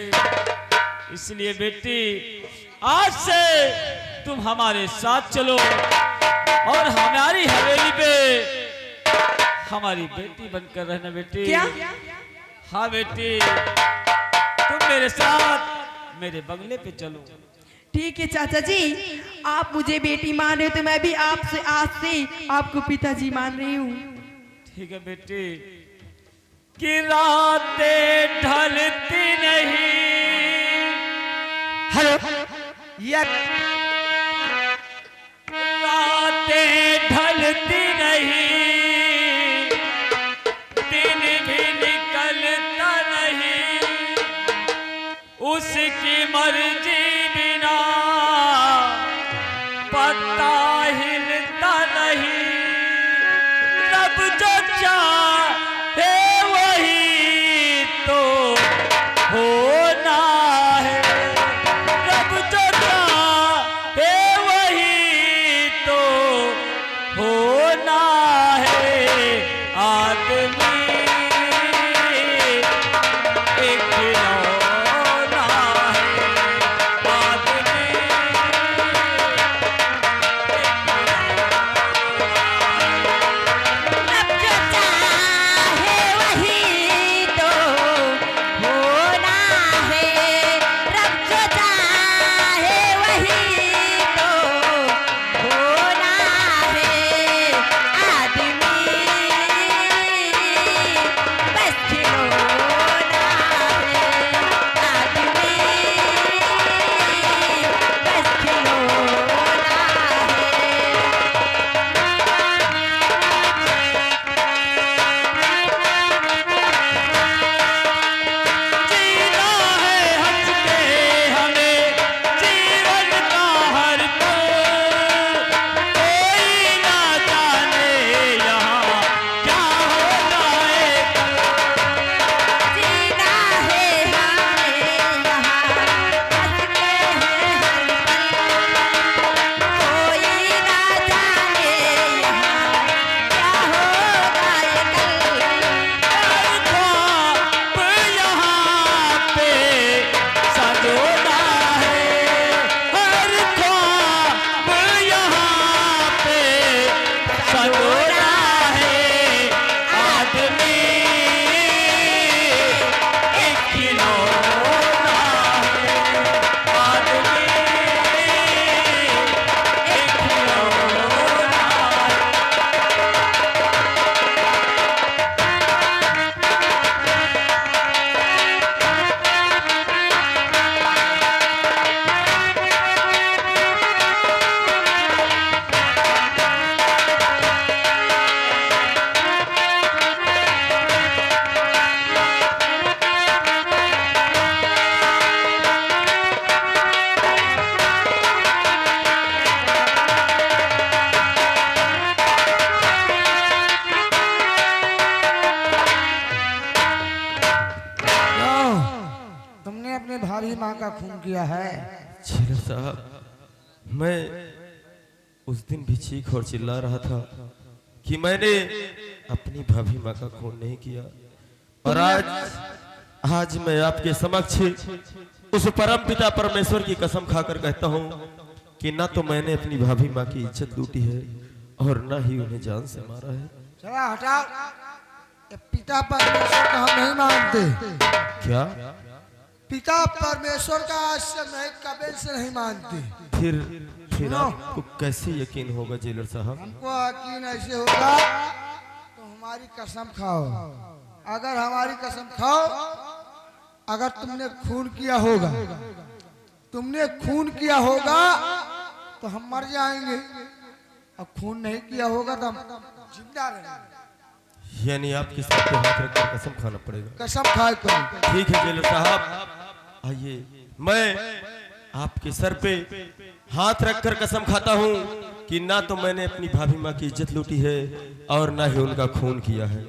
S5: इसलिए बेटी, आज से तुम हमारे साथ चलो और हमारी हवेली पे हमारी बेटी बनकर रहना। बेटी,
S2: क्या?
S5: हाँ बेटी, तुम मेरे साथ मेरे बंगले पे चलो।
S2: ठीक है चाचा जी, आप मुझे बेटी मान रहे हो तो मैं भी आपसे आज से आपको पिताजी मान रही हूँ।
S5: ठीक है बेटी। कि रातें ढलती नहीं।
S6: हेलो ये
S5: रातें ढलती नहीं, दिन भी निकलता नहीं, उसकी मर्जी बिना पत्ता हिलता नहीं। रब जो चाहे वही तो होना है, रब जो चाहे वही तो होना है। आदमी एक खिलौना है, आदमी
S2: अब जो चाहे वही तो होना है, रब जो चाहे वही तो होना है। आदमी बस खिलौना है, आदमी बस खिलौना है।
S5: जीना है हंस के हमें जीवन का हर पल, कोई ना जाने यहाँ क्या होना है कल।
S2: जीना है हमें यहाँ हंस के हर पल, कोई ना जाने यहाँ क्या होगा ये कल।
S5: हर ख्वाब यहाँ पे संजोना है, हर ख्वाब यहाँ पे संजोना है। आदमी एक खिलौना है, आदमी एक खिलौना है।
S4: क्यों? तुमने अपने भाभी माँ का खून किया है?
S1: जेलर साहब, मैं उस दिन भी चीख और चिल्ला रहा था कि मैंने अपनी भाभी माँ का खून नहीं किया, और आज मैं आपके समक्ष उस परम पिता परमेश्वर की कसम खाकर कहता हूँ कि ना तो मैंने अपनी भाभी माँ की इज्जत लूटी है और ना ही उन्हें जान से मारा है।
S4: चला हटाओ, ये पिता परमेश्वर का हम नहीं मानते।
S1: क्या?
S4: पिता परमेश्वर का आज से नहीं, कभी से नहीं मानते।
S1: फिर आपको कैसे यकीन होगा जेलर साहब?
S4: हमको यकीन ऐसे होगा तो हमारी कसम खाओ। अगर हमारी कसम खाओ, अगर तुमने खून किया होगा, तुमने खून किया होगा तो हम मर जाएंगे, और खून नहीं किया होगा तो हम जिंदा रहेंगे।
S1: यानी आपके सर पे हाथ रखकर कसम खाना पड़ेगा।
S4: कसम खाए करो।
S1: ठीक है जेलर साहब, आइए मैं आपके सर पे हाथ रखकर कसम खाता हूँ कि ना तो मैंने अपनी भाभी माँ की इज्जत लूटी है और ना ही उनका खून किया है।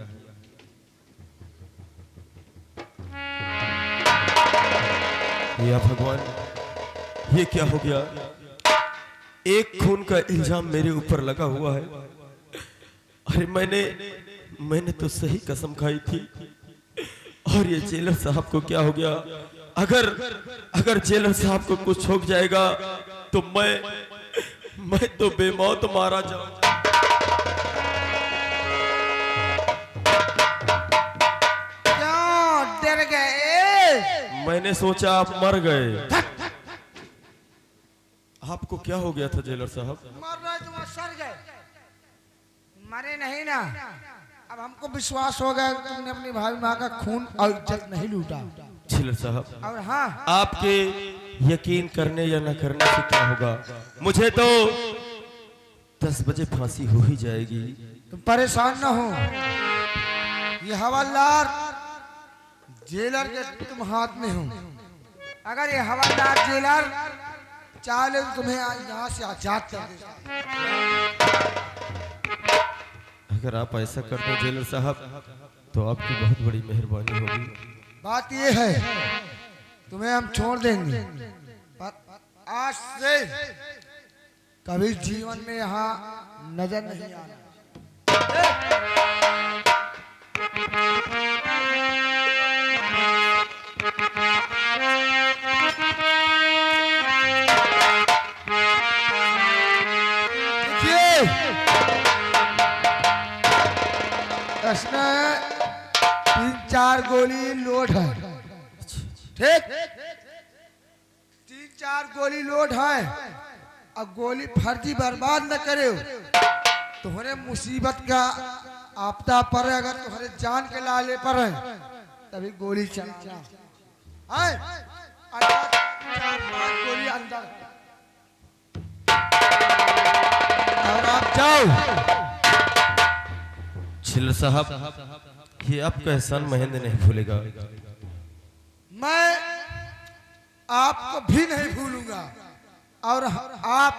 S1: या भगवान, ये क्या हो गया? एक खून का इल्जाम मेरे ऊपर लगा हुआ है। अरे मैंने तो सही कसम खाई थी, और ये जेलर साहब को क्या हो गया? अगर जेलर साहब को कुछ हो जाएगा तो मैं तो बेमौत मारा जाऊंगा।
S4: क्या
S6: गए?
S1: मैंने सोचा आप मर गए। आपको क्या हो गया था जेलर साहब?
S6: मर रहे तुम सर गए, मरे नहीं ना। अब हमको विश्वास हो गया कि तुमने अपनी भाभी माँ का खून और इज्जत नहीं लूटा।
S1: जेलर साहब,
S6: और हाँ,
S1: आपके यकीन करने या न करने से क्या होगा, मुझे तो 10 बजे फांसी हो ही जाएगी।
S6: तुम परेशान न हो, ये हवलदार जेलर के तुम हाथ में हो। अगर ये हवलदार जेलर चाहे तो तुम्हें यहाँ से आजाद कर दे।
S1: अगर आप ऐसा कर दो जेलर साहब तो आपकी बहुत बड़ी मेहरबानी होगी।
S6: बात ये है, तुम्हें हम छोड़ देंगे, पर आज से कभी जीवन में यहाँ नजर नहीं आना। इसमें 3-4 गोली लोड है, ठीक? 3-4 गोली लोड है। अब गोली फर्जी बर्बाद न करे, तुम्हारे मुसीबत का आपदा पर है, अगर तुम्हारे जान के लाले पर है तभी गोली चलाना है। 4-5 गोली अंदर और आप जाओ।
S1: जेलर साहब, ये आपका एहसान महेंद्र नहीं भूलेगा।
S6: मैं आपको भी नहीं भूलूंगा और आप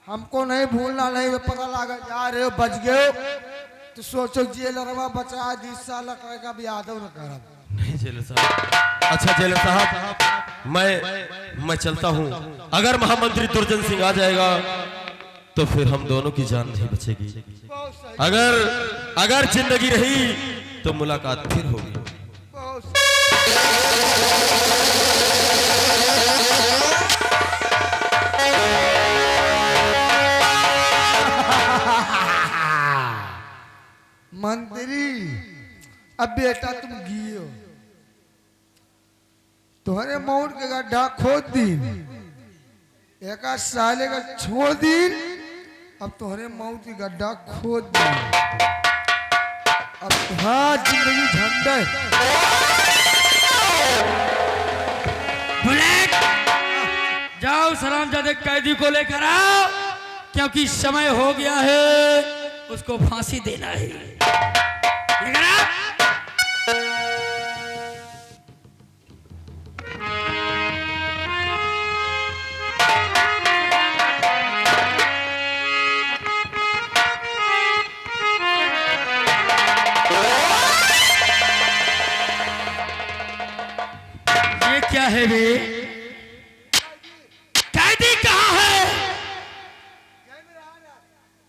S6: हमको नहीं भूलना। नहीं तो पता लगा जा रहे हो बच गए हो तो सोचो जेलरवा बचा 20 साल का भी यादव न कर।
S1: नहीं जेलर साहब, अच्छा जेलर साहब, मैं चलता हूँ। अगर महामंत्री दुर्जन सिंह आ जाएगा तो फिर हम दोनों की जान नहीं बचेगी। अगर जिंदगी रही तो मुलाकात फिर होगी।
S6: मंत्री, अब बेटा तुम गियो, तुम्हारे मौत के गड्ढा खोद दी, एक साले का छोड़ दी, अब तुम्हारे मौत की गड्ढा खोद दी। अब तुम्हारा जिंदगी झंडे।
S5: बुलेट, जाओ सलामजादे कैदी को लेकर आओ, क्योंकि समय हो गया है, उसको फांसी देना है। लेकर आओ। क्या है बे? कैदी कहाँ है?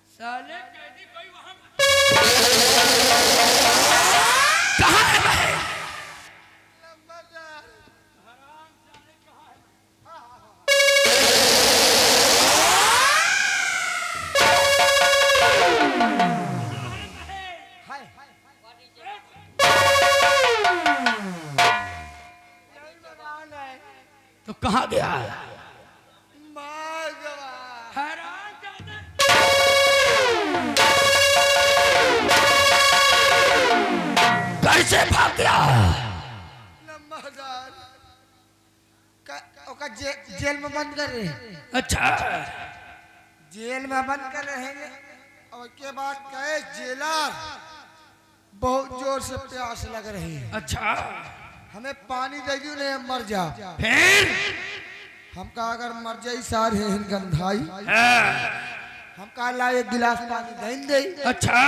S5: साले कैदी कोई वहां कहाँ है भाई? तो कहाँ गया? कैसे भाग गया?
S6: जेल में बंद कर रहे।
S5: अच्छा,
S6: जेल में बंद कर रहे हैं और के बाद कहे जेलर बहुत जोर से प्यास लग रही है,
S5: अच्छा,
S6: हमें पानी दे दो, नहीं मर जा।
S5: फिर
S6: हम कहा अगर मर जाई सार है गंधाई, हम कहा ला 1 गिलास पानी दे दे।
S5: अच्छा,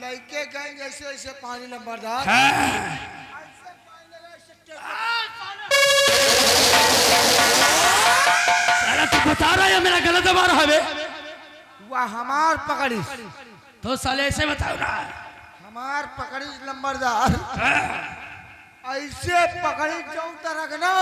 S6: लड़के गए जैसे ऐसे पानी नंबरदार,
S5: साला तू बता रहा है मेरा गलत मार है?
S6: वह हमार पकड़ी,
S5: तो साले ऐसे बताओ ना।
S6: हमार पकड़ी नंबरदार, ऐसे पकड़ी जाऊं तरक ना।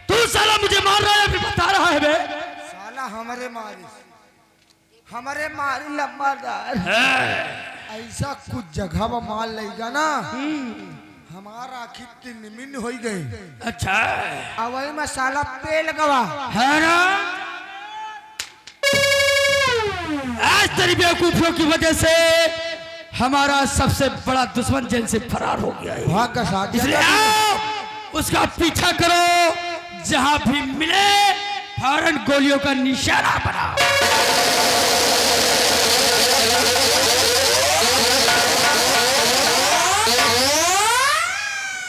S6: तू साला मुझे मार रहा है अभी?
S4: हमारे मारी लंबादार ऐसा कुछ जगह पर माल लेगा ना हमारा आखिर तिनमिन हो गई।
S5: अच्छा
S4: अब वही मसाला पे लगवा
S5: है ना। आज तेरी बेवकूफियों की वजह से हमारा सबसे बड़ा दुश्मन जेल से फरार हो गया है।
S4: भाग का साथ
S5: इसलिए आओ उसका पीछा करो, जहां भी मिले फौरन गोलियों का निशाना बनाओ।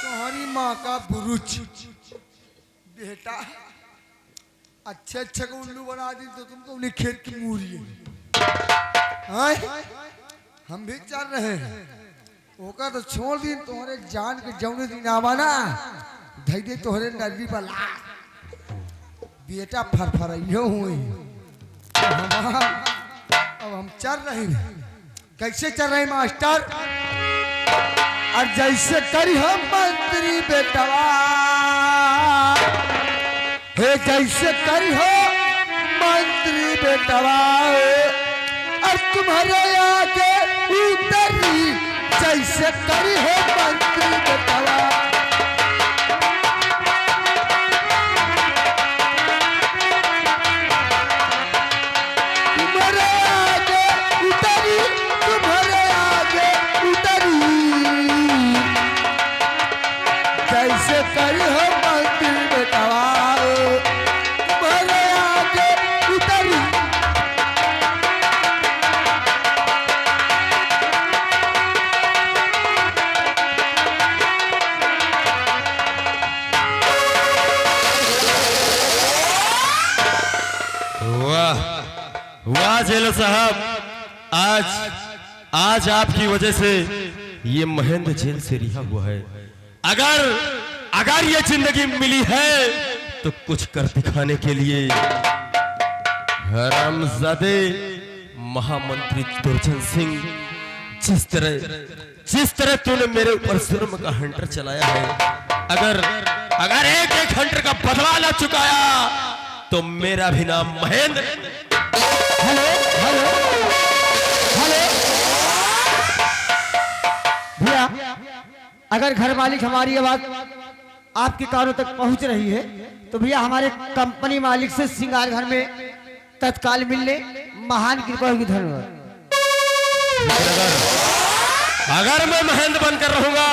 S4: तुम्हारी माँ का बुरुच बेटा अच्छे अच्छे को उल्लू बना दी तो तुमको उन्हें खेत की मूरी है। हम भी चल रहे हैं ओका तो छोड़ दी तुम्हारे जान के जौने दिन आवा ना धई दे तोहरे नरवी पर बेटा फरफराइयो हुई। अब हम चल रहे हैं कैसे चल रहे मास्टर और जैसे करी हम मंत्री बेटवा हे जैसे करी हो मंत्री बेटवा और तुम्हारे आगे उतरी जैसे करी हो मंत्री बेटवा। तुम्हारे आगे उतरी तुम्हारे आगे उतरी जैसे करी हो मंत्री बेटवा तुम्हारे आगे उतरी।
S1: वाह वाह जेलर साहब, आज आपकी वजह से ये महेंद्र जेल से रिहा हुआ है। अगर ये जिंदगी मिली है तो कुछ कर दिखाने के लिए। हरामजादे महामंत्री दुर्जन सिंह, जिस तरह तूने मेरे ऊपर जुर्म का हंटर चलाया है, अगर एक हंटर का बदला न चुकाया तो मेरा भी नाम महेंद्र।
S6: हेलो हेलो हेलो भैया, अगर घर मालिक हमारी आवाज आपके कानों तक पहुंच रही है तो भैया हमारे कंपनी मालिक से सिंगार घर में तत्काल मिलने महान कृपा होगी। धन्यवाद।
S1: अगर मैं महेंद्र बनकर रहूंगा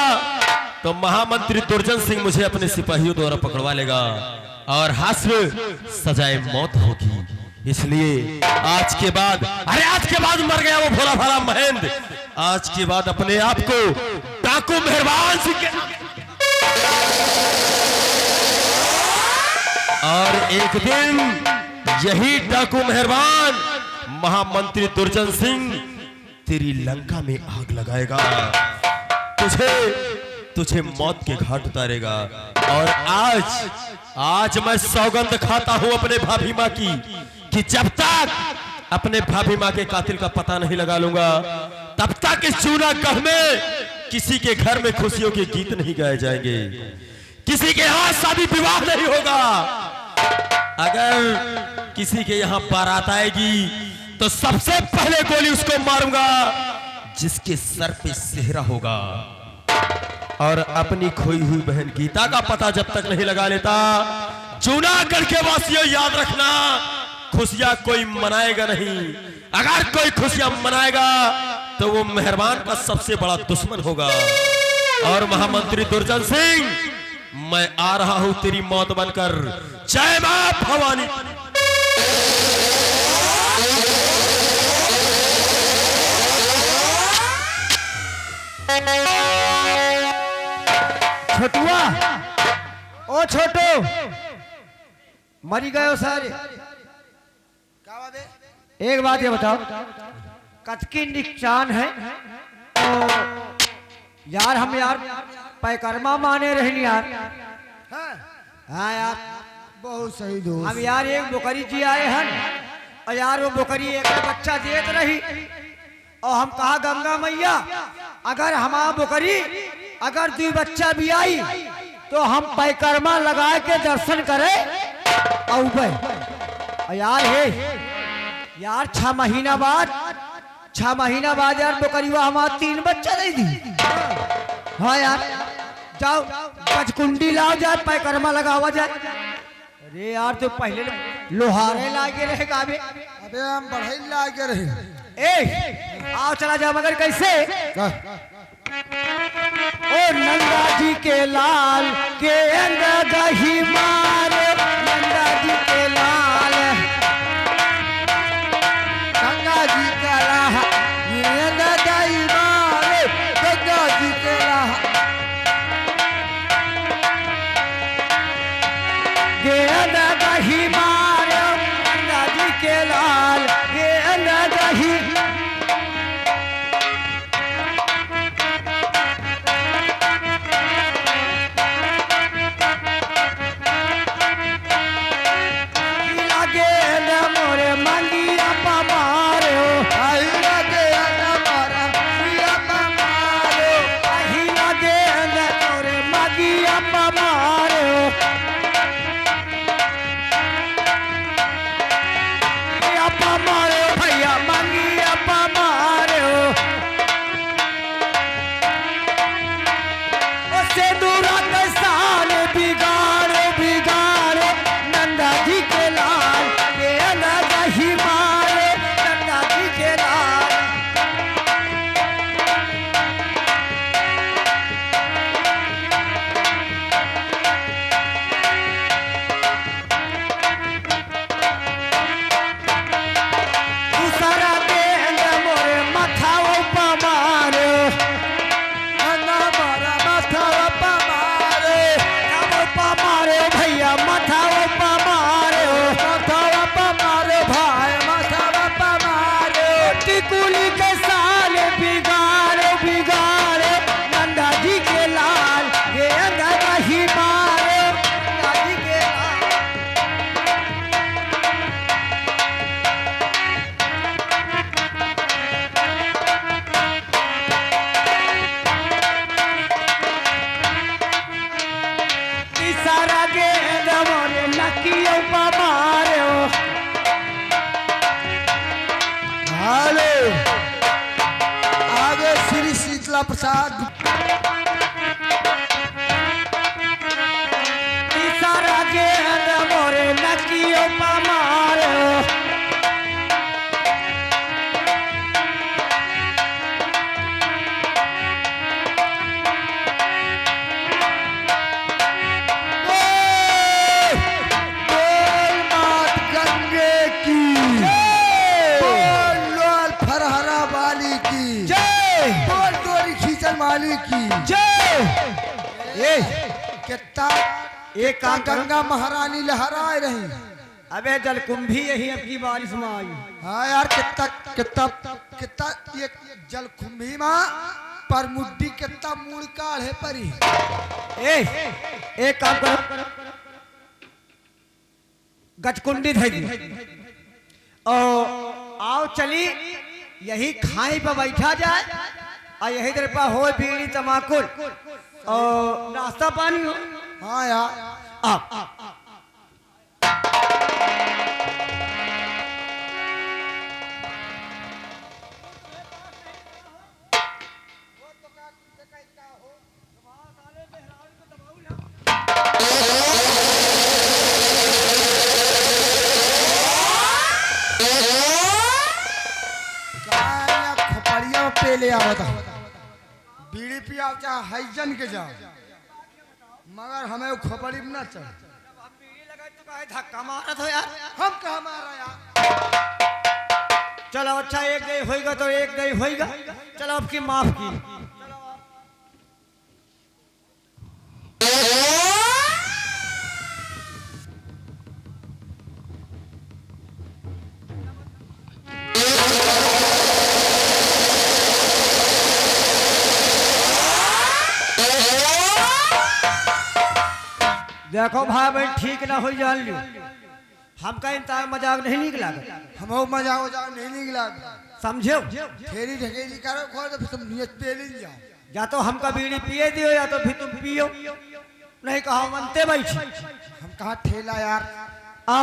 S1: तो महामंत्री दुर्जन सिंह मुझे अपने सिपाहियों द्वारा पकड़वा लेगा और हास्य सजाए मौत होगी। इसलिए आज के बाद मर गया वो भोला भाला महेंद्र, आज के बाद अपने आप को डाकू मेहरबान सिंह के और एक दिन यही डाकू मेहरबान महामंत्री दुर्जन सिंह तेरी लंका में आग लगाएगा, तुझे मौत के घाट उतारेगा। और आज मैं सौगंध खाता हूं अपने भाभी माँ की कि जब तक अपने भाभी माँ के कातिल का पता नहीं लगा लूंगा तब तक इस जूनागढ़ में किसी के घर में खुशियों के गीत नहीं गाए जाएंगे, किसी के यहाँ शादी विवाह नहीं होगा। अगर किसी के यहाँ बारात आएगी तो सबसे पहले गोली उसको मारूंगा जिसके सर पे सेहरा होगा। और अपनी खोई हुई बहन गीता का पता जब तक नहीं लगा लेता, जूनागढ़ के वासियों याद रखना, खुशियां कोई मनाएगा नहीं। अगर कोई खुशियां मनाएगा तो वो मेहरबान का सबसे बड़ा दुश्मन होगा। और महामंत्री दुर्जन सिंह, मैं आ रहा हूं तेरी मौत बनकर। जय मां भवानी।
S6: छोटुआ, ओ छोटू, मरी गए हो सारे।
S4: क्या बात है?
S6: एक बात ये बताओ, कतकी निचान है तो यार हम यार पैकर्मा माने रहनी यार। हाँ यार
S4: बहुत सही दोस्त।
S6: हम यार एक बोकरी जी आए हैं और यार वो बोकरी एक बच्चा देत रही और हम कहा गंगा मैया अगर हमारा बोकरी अगर 2 बच्चा भी आई तो हम पैकर्मा लगा के दर्शन करें और यार हे यार 6 महीना बाद यार बकरीवा हमारा 3 बच्चा दे दी। हाँ यार जाओ पचकुंडी लाओ जाए पैकरमा लगावा जाए। अरे यार तो पहले लोहारे लागे रहे काबे।
S4: अबे हम बढ़ई लागे रहे।
S6: ए आओ चला जाओ मगर कैसे ओ नंदा जी के लाल के अंदर दही मारे नंदा जी के लाल
S4: गंगा जी का राह ये दाई मारे गंगा जी के राह
S6: के अंदर दही मारे नंदा जी के लाल के अंदर दही लागे न मोरे मंगिया पा मारे हो
S4: आई लगे ना मारा पिया मारो
S6: ही लागे न मोरे मंगिया पा मारे हो अपा मारे हो भैया मंगिया पा मारे हो उससे दूरा कैसान बिगाड़े नंदा जी के लाल के अलग ही मारे नंदा जी के लाल दूसरा गेंद मोरे मथाओ पा मारे
S4: ना मारा माथा पा मारे
S6: पा मारे भैया मथाओ पा मारे
S4: माथा पा मारे भाई माथा पा मारे
S6: टिकुली के साल बिगाड़े नंदा जी के लाल ये नंदा ही मारे नंदा जी के लाल सारा गेंद मोरे नकियों पा मारे हो
S4: हेलो आगे श्री शीतला प्रसाद
S6: सारा गेंद मोरे नकियों पा मारे हो
S4: बोल मात गंगे की बोल लाल फरहरा वाली की
S6: जय
S4: बोल डोरी खींचन वाली की
S6: जय
S4: ये कितना
S6: एक काम करो
S4: गंगा महारानी लहराए रही।
S6: अबे जलकुंभी यही अपनी बारिश में आई
S4: हाँ यार कितना कितना कितना ये जलकुंभी माँ पर मुड्डी कितना मूल काढ़ है परी।
S6: ए एक काम करो गजकुंडी धर दी और आओ चली यही खाई पर बैठा जाए और यही देर पर हो बीड़ी तमाकुल और नाश्ता पानी हो
S4: हाँ यार
S6: आ
S4: खोपड़िया में पे ले आओ था बीड़ी पिया चाहे हैजन के जाओ मगर हमें वो खोपड़ी में ना चल।
S6: धक्का मारा था यार
S4: हम कहा मारा यार
S6: चलो अच्छा एक दे होएगा तो एक दे होएगा चलो आपकी माफ की देखो भाई बहन ठीक ना हो जान लियो हमका इंतजार मजाक नहीं निकला
S4: हम मजा हो जाओ नहीं निकला
S6: समझो
S4: ठेरी ढकेली करो खोल तो फिर तुम नियत पे ले जाओ।
S6: या तो हमका बीड़ी पिए दियो या तो फिर तुम पियो नहीं कहा मनते बैठ
S4: हम कहा ठेला यार
S6: आ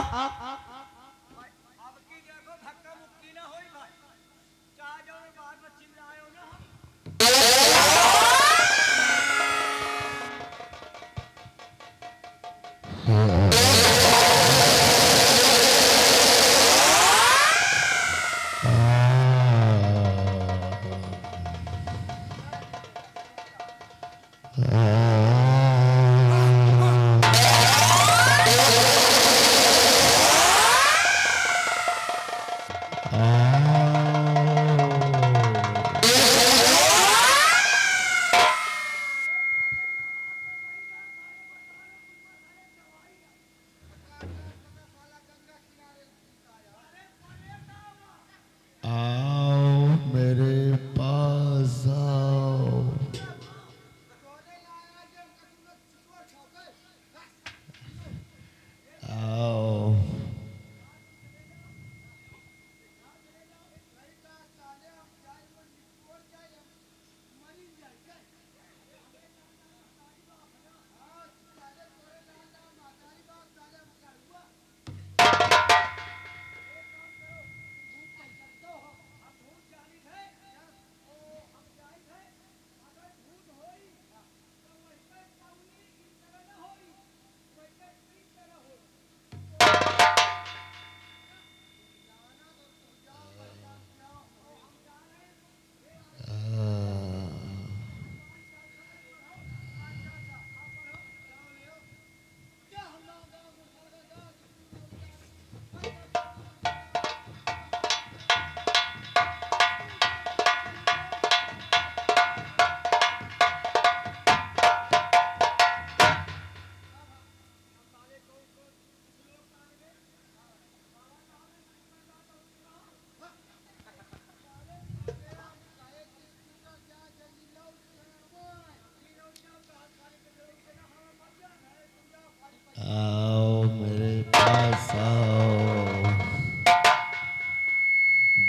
S7: आओ,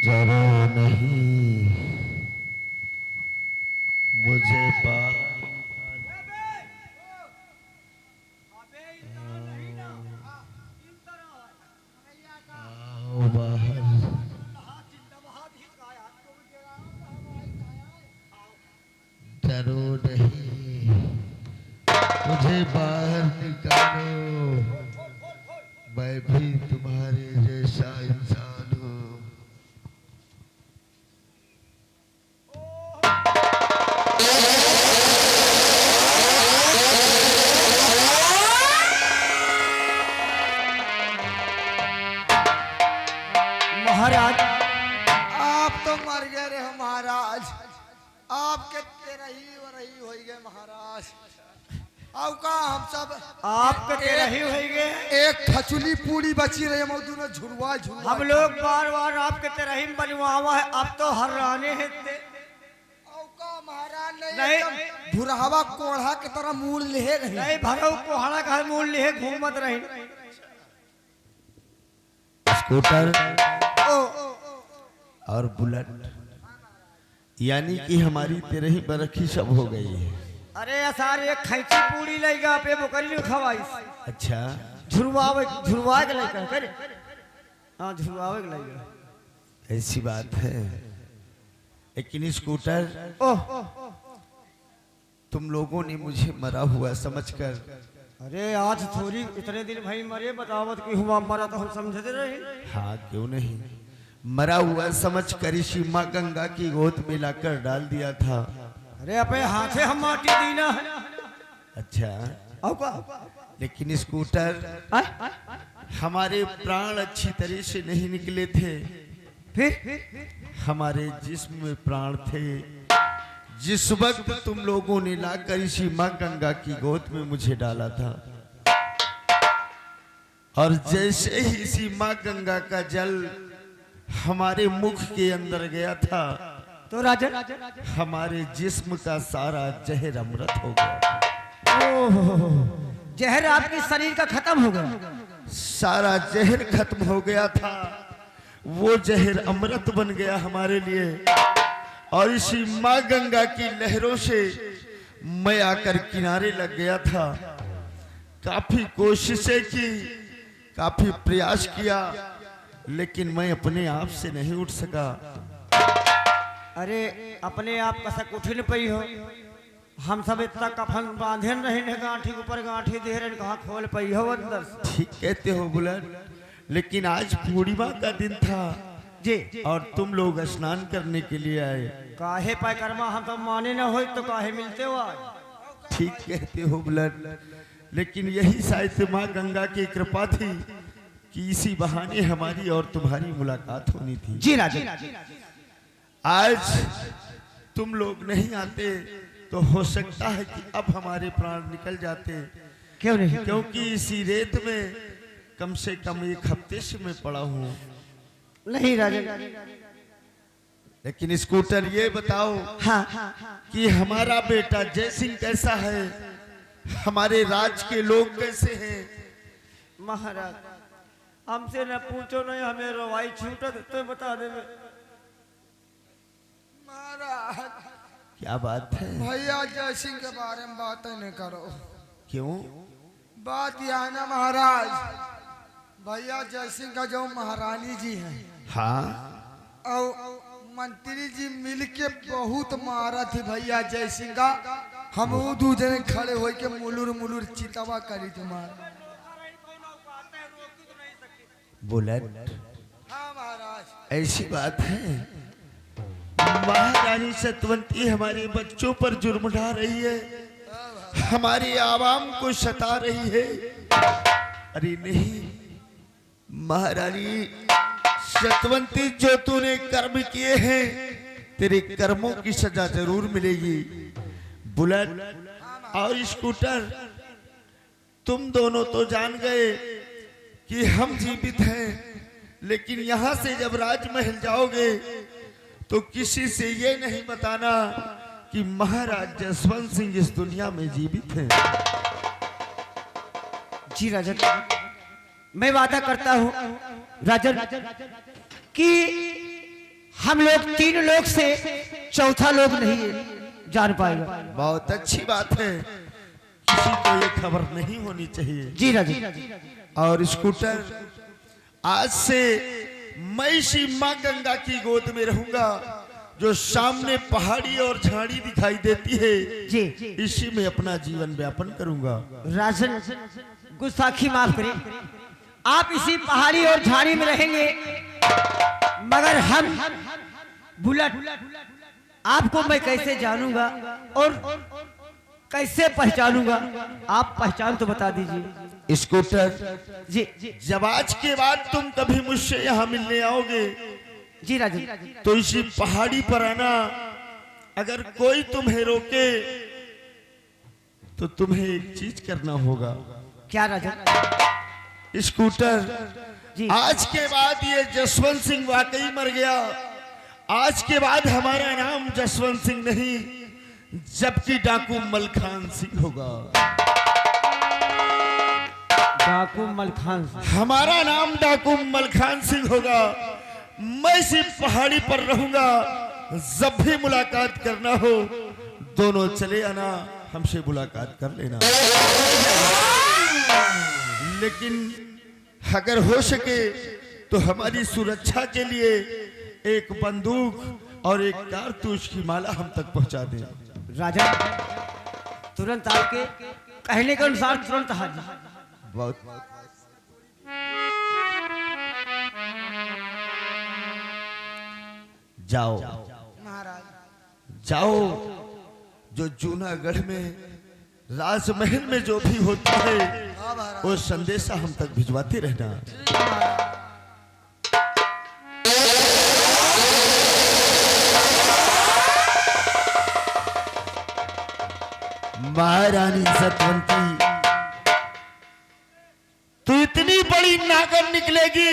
S7: डरो नहीं, मुझे बाहर आओ बाहर, डरो नहीं, मुझे बाहर निकालो, मैं भी तुम्हारे जैसा इंसान हूँ।
S6: महाराज
S4: आप तो मर गए रे महाराज, आपके तेरा ही हो गए महाराज। अब का हम सब
S6: आपके तेरा ही हो गए।
S4: एक खचुली पूरी बची रही मौजूद में झुरवा झुरवा।
S6: हम लोग बार बार आपके तेरा ही बनवावा है, अब तो हर्राने हैं
S4: अब का महाराज
S6: नहीं।
S4: एकदम भुरहवा कोढ़ा की तरह मूल ले रही।
S6: नहीं भरो कोहड़ा का मूल लिए घूमत रही।
S7: स्कूटर और बुलेट, यानी कि हमारी तेरह ही बरखी सब हो गई है।
S6: अरे यार एक खैची पूरी लेगा पे मुकल्ली खवाई।
S7: अच्छा,
S6: झुरवा के लेकर करे। हाँ झुरवावे के लेगा।
S7: ऐसी बात है। लेकिन स्कूटर, तुम लोगों ने मुझे मरा हुआ समझकर,
S6: अरे आज थोड़ी इतने दिन भाई मरे बतावत कि हुआ मरा तो हम समझते रहे।
S7: हाँ क्यों नहीं, मरा हुआ समझकर इसी माँ गंगा की गोद में लाकर डाल दिया था।
S6: अरे अपने हाथे हम माटी दीना है।
S7: अच्छा,
S6: अब का?
S7: लेकिन स्कूटर, हमारे प्राण अच्छी तरह से नहीं निकले थे।
S6: फिर
S7: हमारे जिस्म में प्राण थे। जिस वक्त तुम लोगों ने लाकर इसी माँ गंगा की गोद में मुझे डाला था, और जैसे ही इसी माँ गंगा का जल हमारे मुख के अंदर गया था,
S6: तो राजा
S7: हमारे जिस्म का सारा जहर अमृत हो गया।
S6: ओह जहर आपके शरीर का खत्म हो गया।
S7: सारा जहर खत्म हो गया था, वो जहर अमृत बन गया हमारे लिए। और इसी माँ गंगा की लहरों से मैं आकर किनारे लग गया था। काफी कोशिशें की, काफी प्रयास किया, लेकिन मैं अपने आप से नहीं उठ सका।
S6: अरे अपने आप कसक उठ न पई हो। हम सब इतना कफन बांधे रहे गांठी ऊपर गांठी दे रहे, कहाँ खोल पई हो अंदर से।
S7: ठीक कहते हो बुलेट, लेकिन आज पूर्णिमा का दिन था
S6: जी,
S7: और तुम लोग स्नान करने के लिए आए।
S6: काहे पाए कर्मा हम तो माने न हो तो काहे मिलते हो आज।
S7: ठीक कहते हो बुलेट, लेकिन यही शायद माँ गंगा की कृपा थी कि इसी बहाने हमारी और तुम्हारी मुलाकात होनी थी।
S6: जी राजा।
S7: आज तुम लोग नहीं आते तो हो सकता है कि अब हमारे प्राण निकल जाते।
S6: क्यों नहीं?
S7: क्योंकि इसी रेत में कम से कम एक हफ्ते से मैं पड़ा हूँ।
S6: नहीं राजा।
S7: लेकिन स्कूटर, ये बताओ कि हमारा बेटा जय सिंह कैसा है, हमारे राज के लोग कैसे हैं?
S6: महाराज हमसे न पूछो, नहीं हमें रवाई छूटत तो बता दे।
S4: महाराज
S7: क्या बात है?
S4: भैया जय सिंह के बारे में बात नहीं करो।
S7: क्यों?
S4: बात यह है ना महाराज, भैया जय सिंह का जो महारानी जी हैं,
S7: हाँ,
S4: और मंत्री जी मिलके बहुत मारा थे भैया जय सिंह का। हम वो दूसरे खड़े हो के मुलुर मुलुर चितवा करी तुम्हारा।
S7: बुलेट,
S4: हाँ महाराज,
S7: ऐसी बात है। महारानी सतवंती हमारे बच्चों पर जुर्म ढा रही है, हमारी आवाम को सता रही है। अरे नहीं महारानी सतवंती, जो तूने कर्म किए हैं तेरे कर्मों की सजा जरूर मिलेगी। बुलेट और स्कूटर, तुम दोनों तो जान गए कि हम जीवित हैं, लेकिन यहां से जब राजमहल जाओगे तो किसी से ये नहीं बताना कि महाराज जसवंत सिंह इस दुनिया में जीवित हैं।
S6: जी राजा। मैं वादा करता हूँ राजन कि हम लोग 3 लोग से चौथा लोग नहीं जान पाएगा।
S7: बहुत अच्छी बात है, किसी को ये खबर नहीं होनी चाहिए।
S6: जी राजन।
S7: और स्कूटर, आज से मैं इसी माँ गंगा की गोद में रहूंगा, जो सामने पहाड़ी और झाड़ी दिखाई देती है,
S6: जी
S7: इसी में अपना जीवन व्यापन करूंगा।
S6: राजन, गुस्ताखी माफ करें, आप इसी पहाड़ी और झाड़ी में रहेंगे, मगर हम बुलेट आपको मैं कैसे जानूंगा और कैसे पहचानूंगा? आप पहचान तो बता दीजिए।
S7: स्कूटर
S6: जी
S7: जब आज के बाद तुम कभी मुझसे यहाँ मिलने आओगे
S6: जी राजन,
S7: तो इसी पहाड़ी पर आना। अगर कोई तुम्हें रोके तो तुम्हें एक चीज करना होगा।
S6: क्या राजन?
S7: स्कूटर,
S6: जी
S7: आज के बाद ये जसवंत सिंह वाकई मर गया। आज के बाद हमारा नाम जसवंत सिंह नहीं, जबकि डाकू मलखान सिंह होगा।
S6: डाकू मलखान।
S7: हमारा नाम डाकू मलखान सिंह होगा। मैं इसी पहाड़ी पर रहूंगा। जब भी मुलाकात करना हो, दोनों चले आना, हमसे मुलाकात कर लेना। लेकिन अगर हो सके तो हमारी सुरक्षा के लिए एक बंदूक और एक कारतूस की माला हम तक पहुंचा दें।
S6: राजा, तुरंत आपके कहने के अनुसार तुरंत हाजिर।
S7: बहुत जाओ जाओ, जो जूनागढ़ में राजमहल में जो भी होता है वो संदेशा हम तक भिजवाते रहना। महारानी सतवंती, तू इतनी बड़ी नागन निकलेगी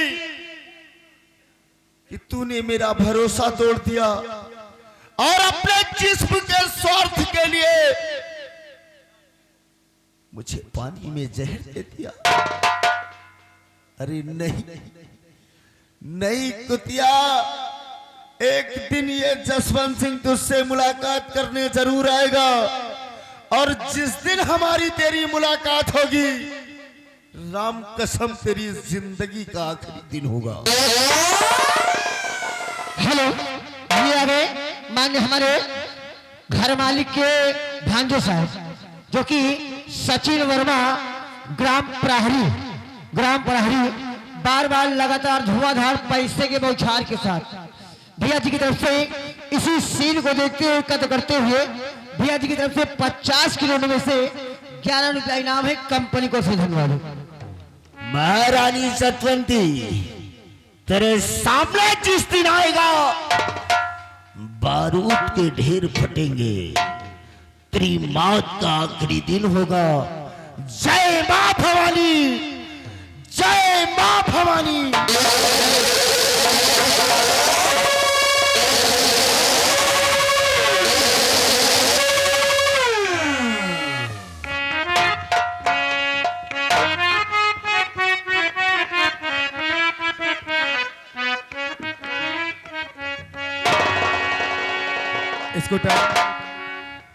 S7: कि तूने मेरा भरोसा तोड़ दिया और अपने जिस्म के स्वार्थ के लिए मुझे पानी में जहर दे दिया। अरे नहीं नहीं कुतिया, एक दिन ये जसवंत सिंह तुझसे मुलाकात करने जरूर आएगा, और जिस दिन हमारी तेरी मुलाकात होगी, राम कसम तेरी जिंदगी का आखिरी दिन होगा।
S3: हेलो, ये आ गए मान्य हमारे घर मालिक के भांजे साहब, जो कि सचिन वर्मा ग्राम प्रहरी बार बार लगातार धुआंधार पैसे के बौछार के साथ भैया जी की तरफ से इसी सीन को देखते हुए कद करते हुए भैया जी की तरफ से 50 किलो में से 11 रुपया इनाम है। कंपनी को से धन्यवाद।
S7: महारानी सतवंती, तेरे सामने जिस दिन आएगा, बारूद के ढेर फटेंगे, तेरी मौत का आखिरी दिन होगा। जय मां भवानी, जय मां भवानी।
S1: स्कूटर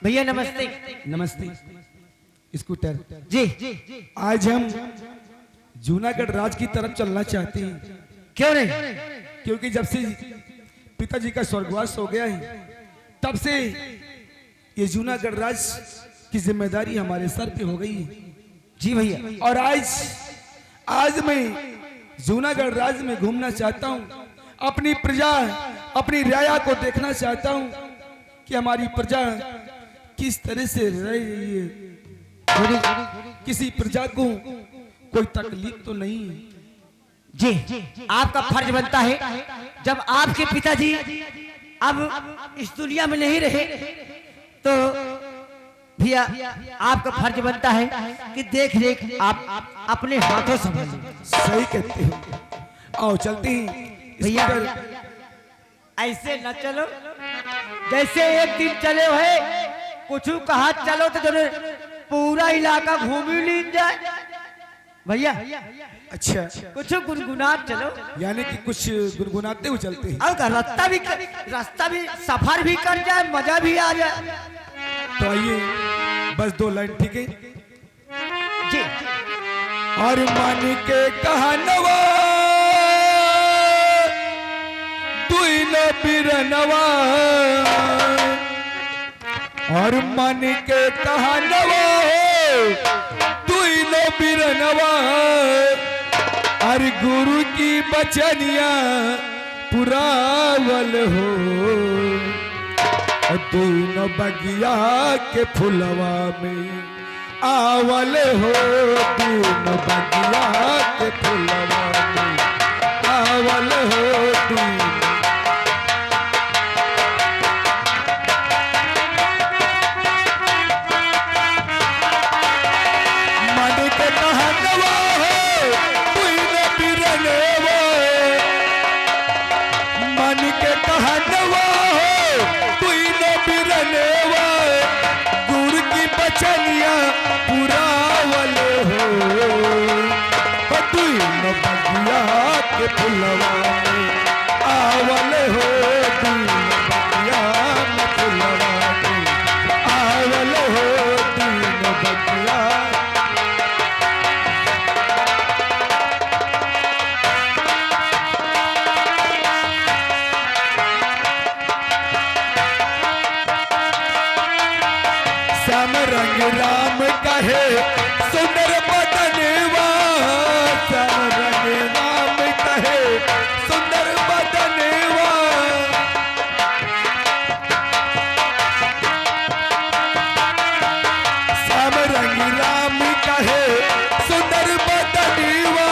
S6: भैया नमस्ते।
S1: नमस्ते। स्कूटर
S6: जी
S1: आज हम जूनागढ़ राज की तरफ चलना चाहते हैं।
S6: क्यों नहीं?
S1: क्योंकि जब से पिताजी का स्वर्गवास हो गया है, तब से ये जूनागढ़ राज की जिम्मेदारी हमारे सर पे हो गई है।
S6: जी भैया।
S1: और आज मैं जूनागढ़ राज में घूमना चाहता हूँ, अपनी प्रजा, अपनी राया को देखना चाहता हूँ कि हमारी प्रजा किस तरह से रह रही है। किसी प्रजा को कोई तकलीफ तो नहीं है।
S6: जी, आपका फर्ज बनता है, जब आपके पिताजी अब इस दुनिया में नहीं रहे, तो भैया आपका फर्ज बनता है कि देख रेख आप अपने हाथों संभालिए।
S1: सही कहते हो। आओ चलते हैं
S6: भैया।
S1: स्कूटर।
S6: ऐसे न चलो जैसे एक दिन चले हुए, कुछ कहा चलो तो जो पूरा इलाका घूमी लीन जाए। भैया
S4: अच्छा,
S6: कुछ गुनगुनात चलो।
S4: यानी कि कुछ गुनगुनाते हुए चलते हैं।
S6: और का रास्ता भी सफर भी कर जाए, मजा भी आ जाए।
S4: तो आइए बस 2 लाइन, ठीक है
S6: जी।
S4: और मन के कहनवा तुई न बिरनवा, और मन के कहनवा तुई न बिरनवा, और गुरु की बचनिया पुरावल हो, और दोनों बगिया के फुलवा में आवल हो, दोनों बगिया के फुलवा में आवल हो, दोनों। मन के कहनवा हो तुई न बिरनवा, मन के कहनवा हो तुई न बिरनवा, गुरु की बचनिया पुरावल हो, तुई न बगिया के फुलवा में आवल हो, तुई न बगिया में फुलवा में आवल हो, तुई न बगिया। श्याम रंग राम कहे सुंदर बदनवा, श्याम रंग राम कहे सुंदर बदनवा, श्याम रंग राम कहे सुंदर बदनवा,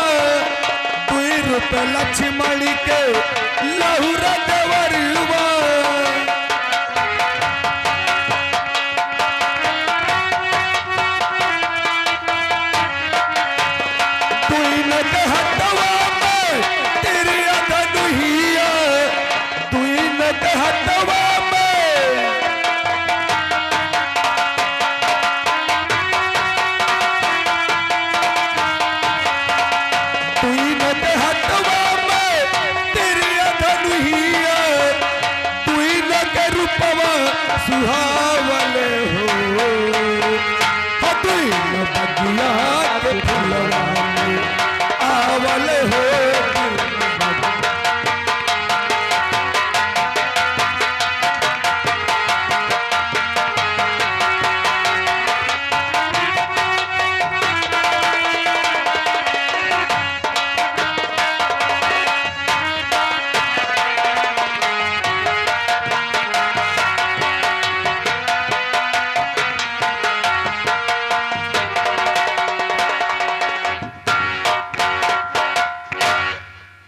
S4: दुई रूप लक्ष्मण के लहुरा देवरवा, सुहावल हो, तुई न बगिया के फुलवा में आवल हो,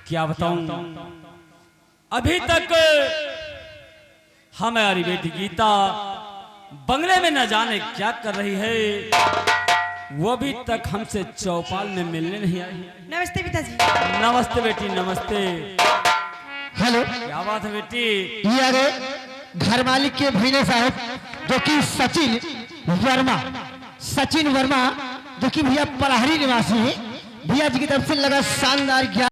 S5: क्या बताऊं, अभी तक हमारी बेटी गीता बंगले में न जाने क्या कर रही है, वो अभी तक हमसे चौपाल में मिलने नहीं आई।
S2: नमस्ते पिताजी।
S5: नमस्ते बेटी, नमस्ते।
S3: हेलो,
S5: क्या बात है बेटी?
S3: ये आ गए घर मालिक के भैया साहब, जो कि सचिन वर्मा, जो कि भैया पलाहरी निवासी है। भैया जी की तरफ से लगा शानदार ज्ञान।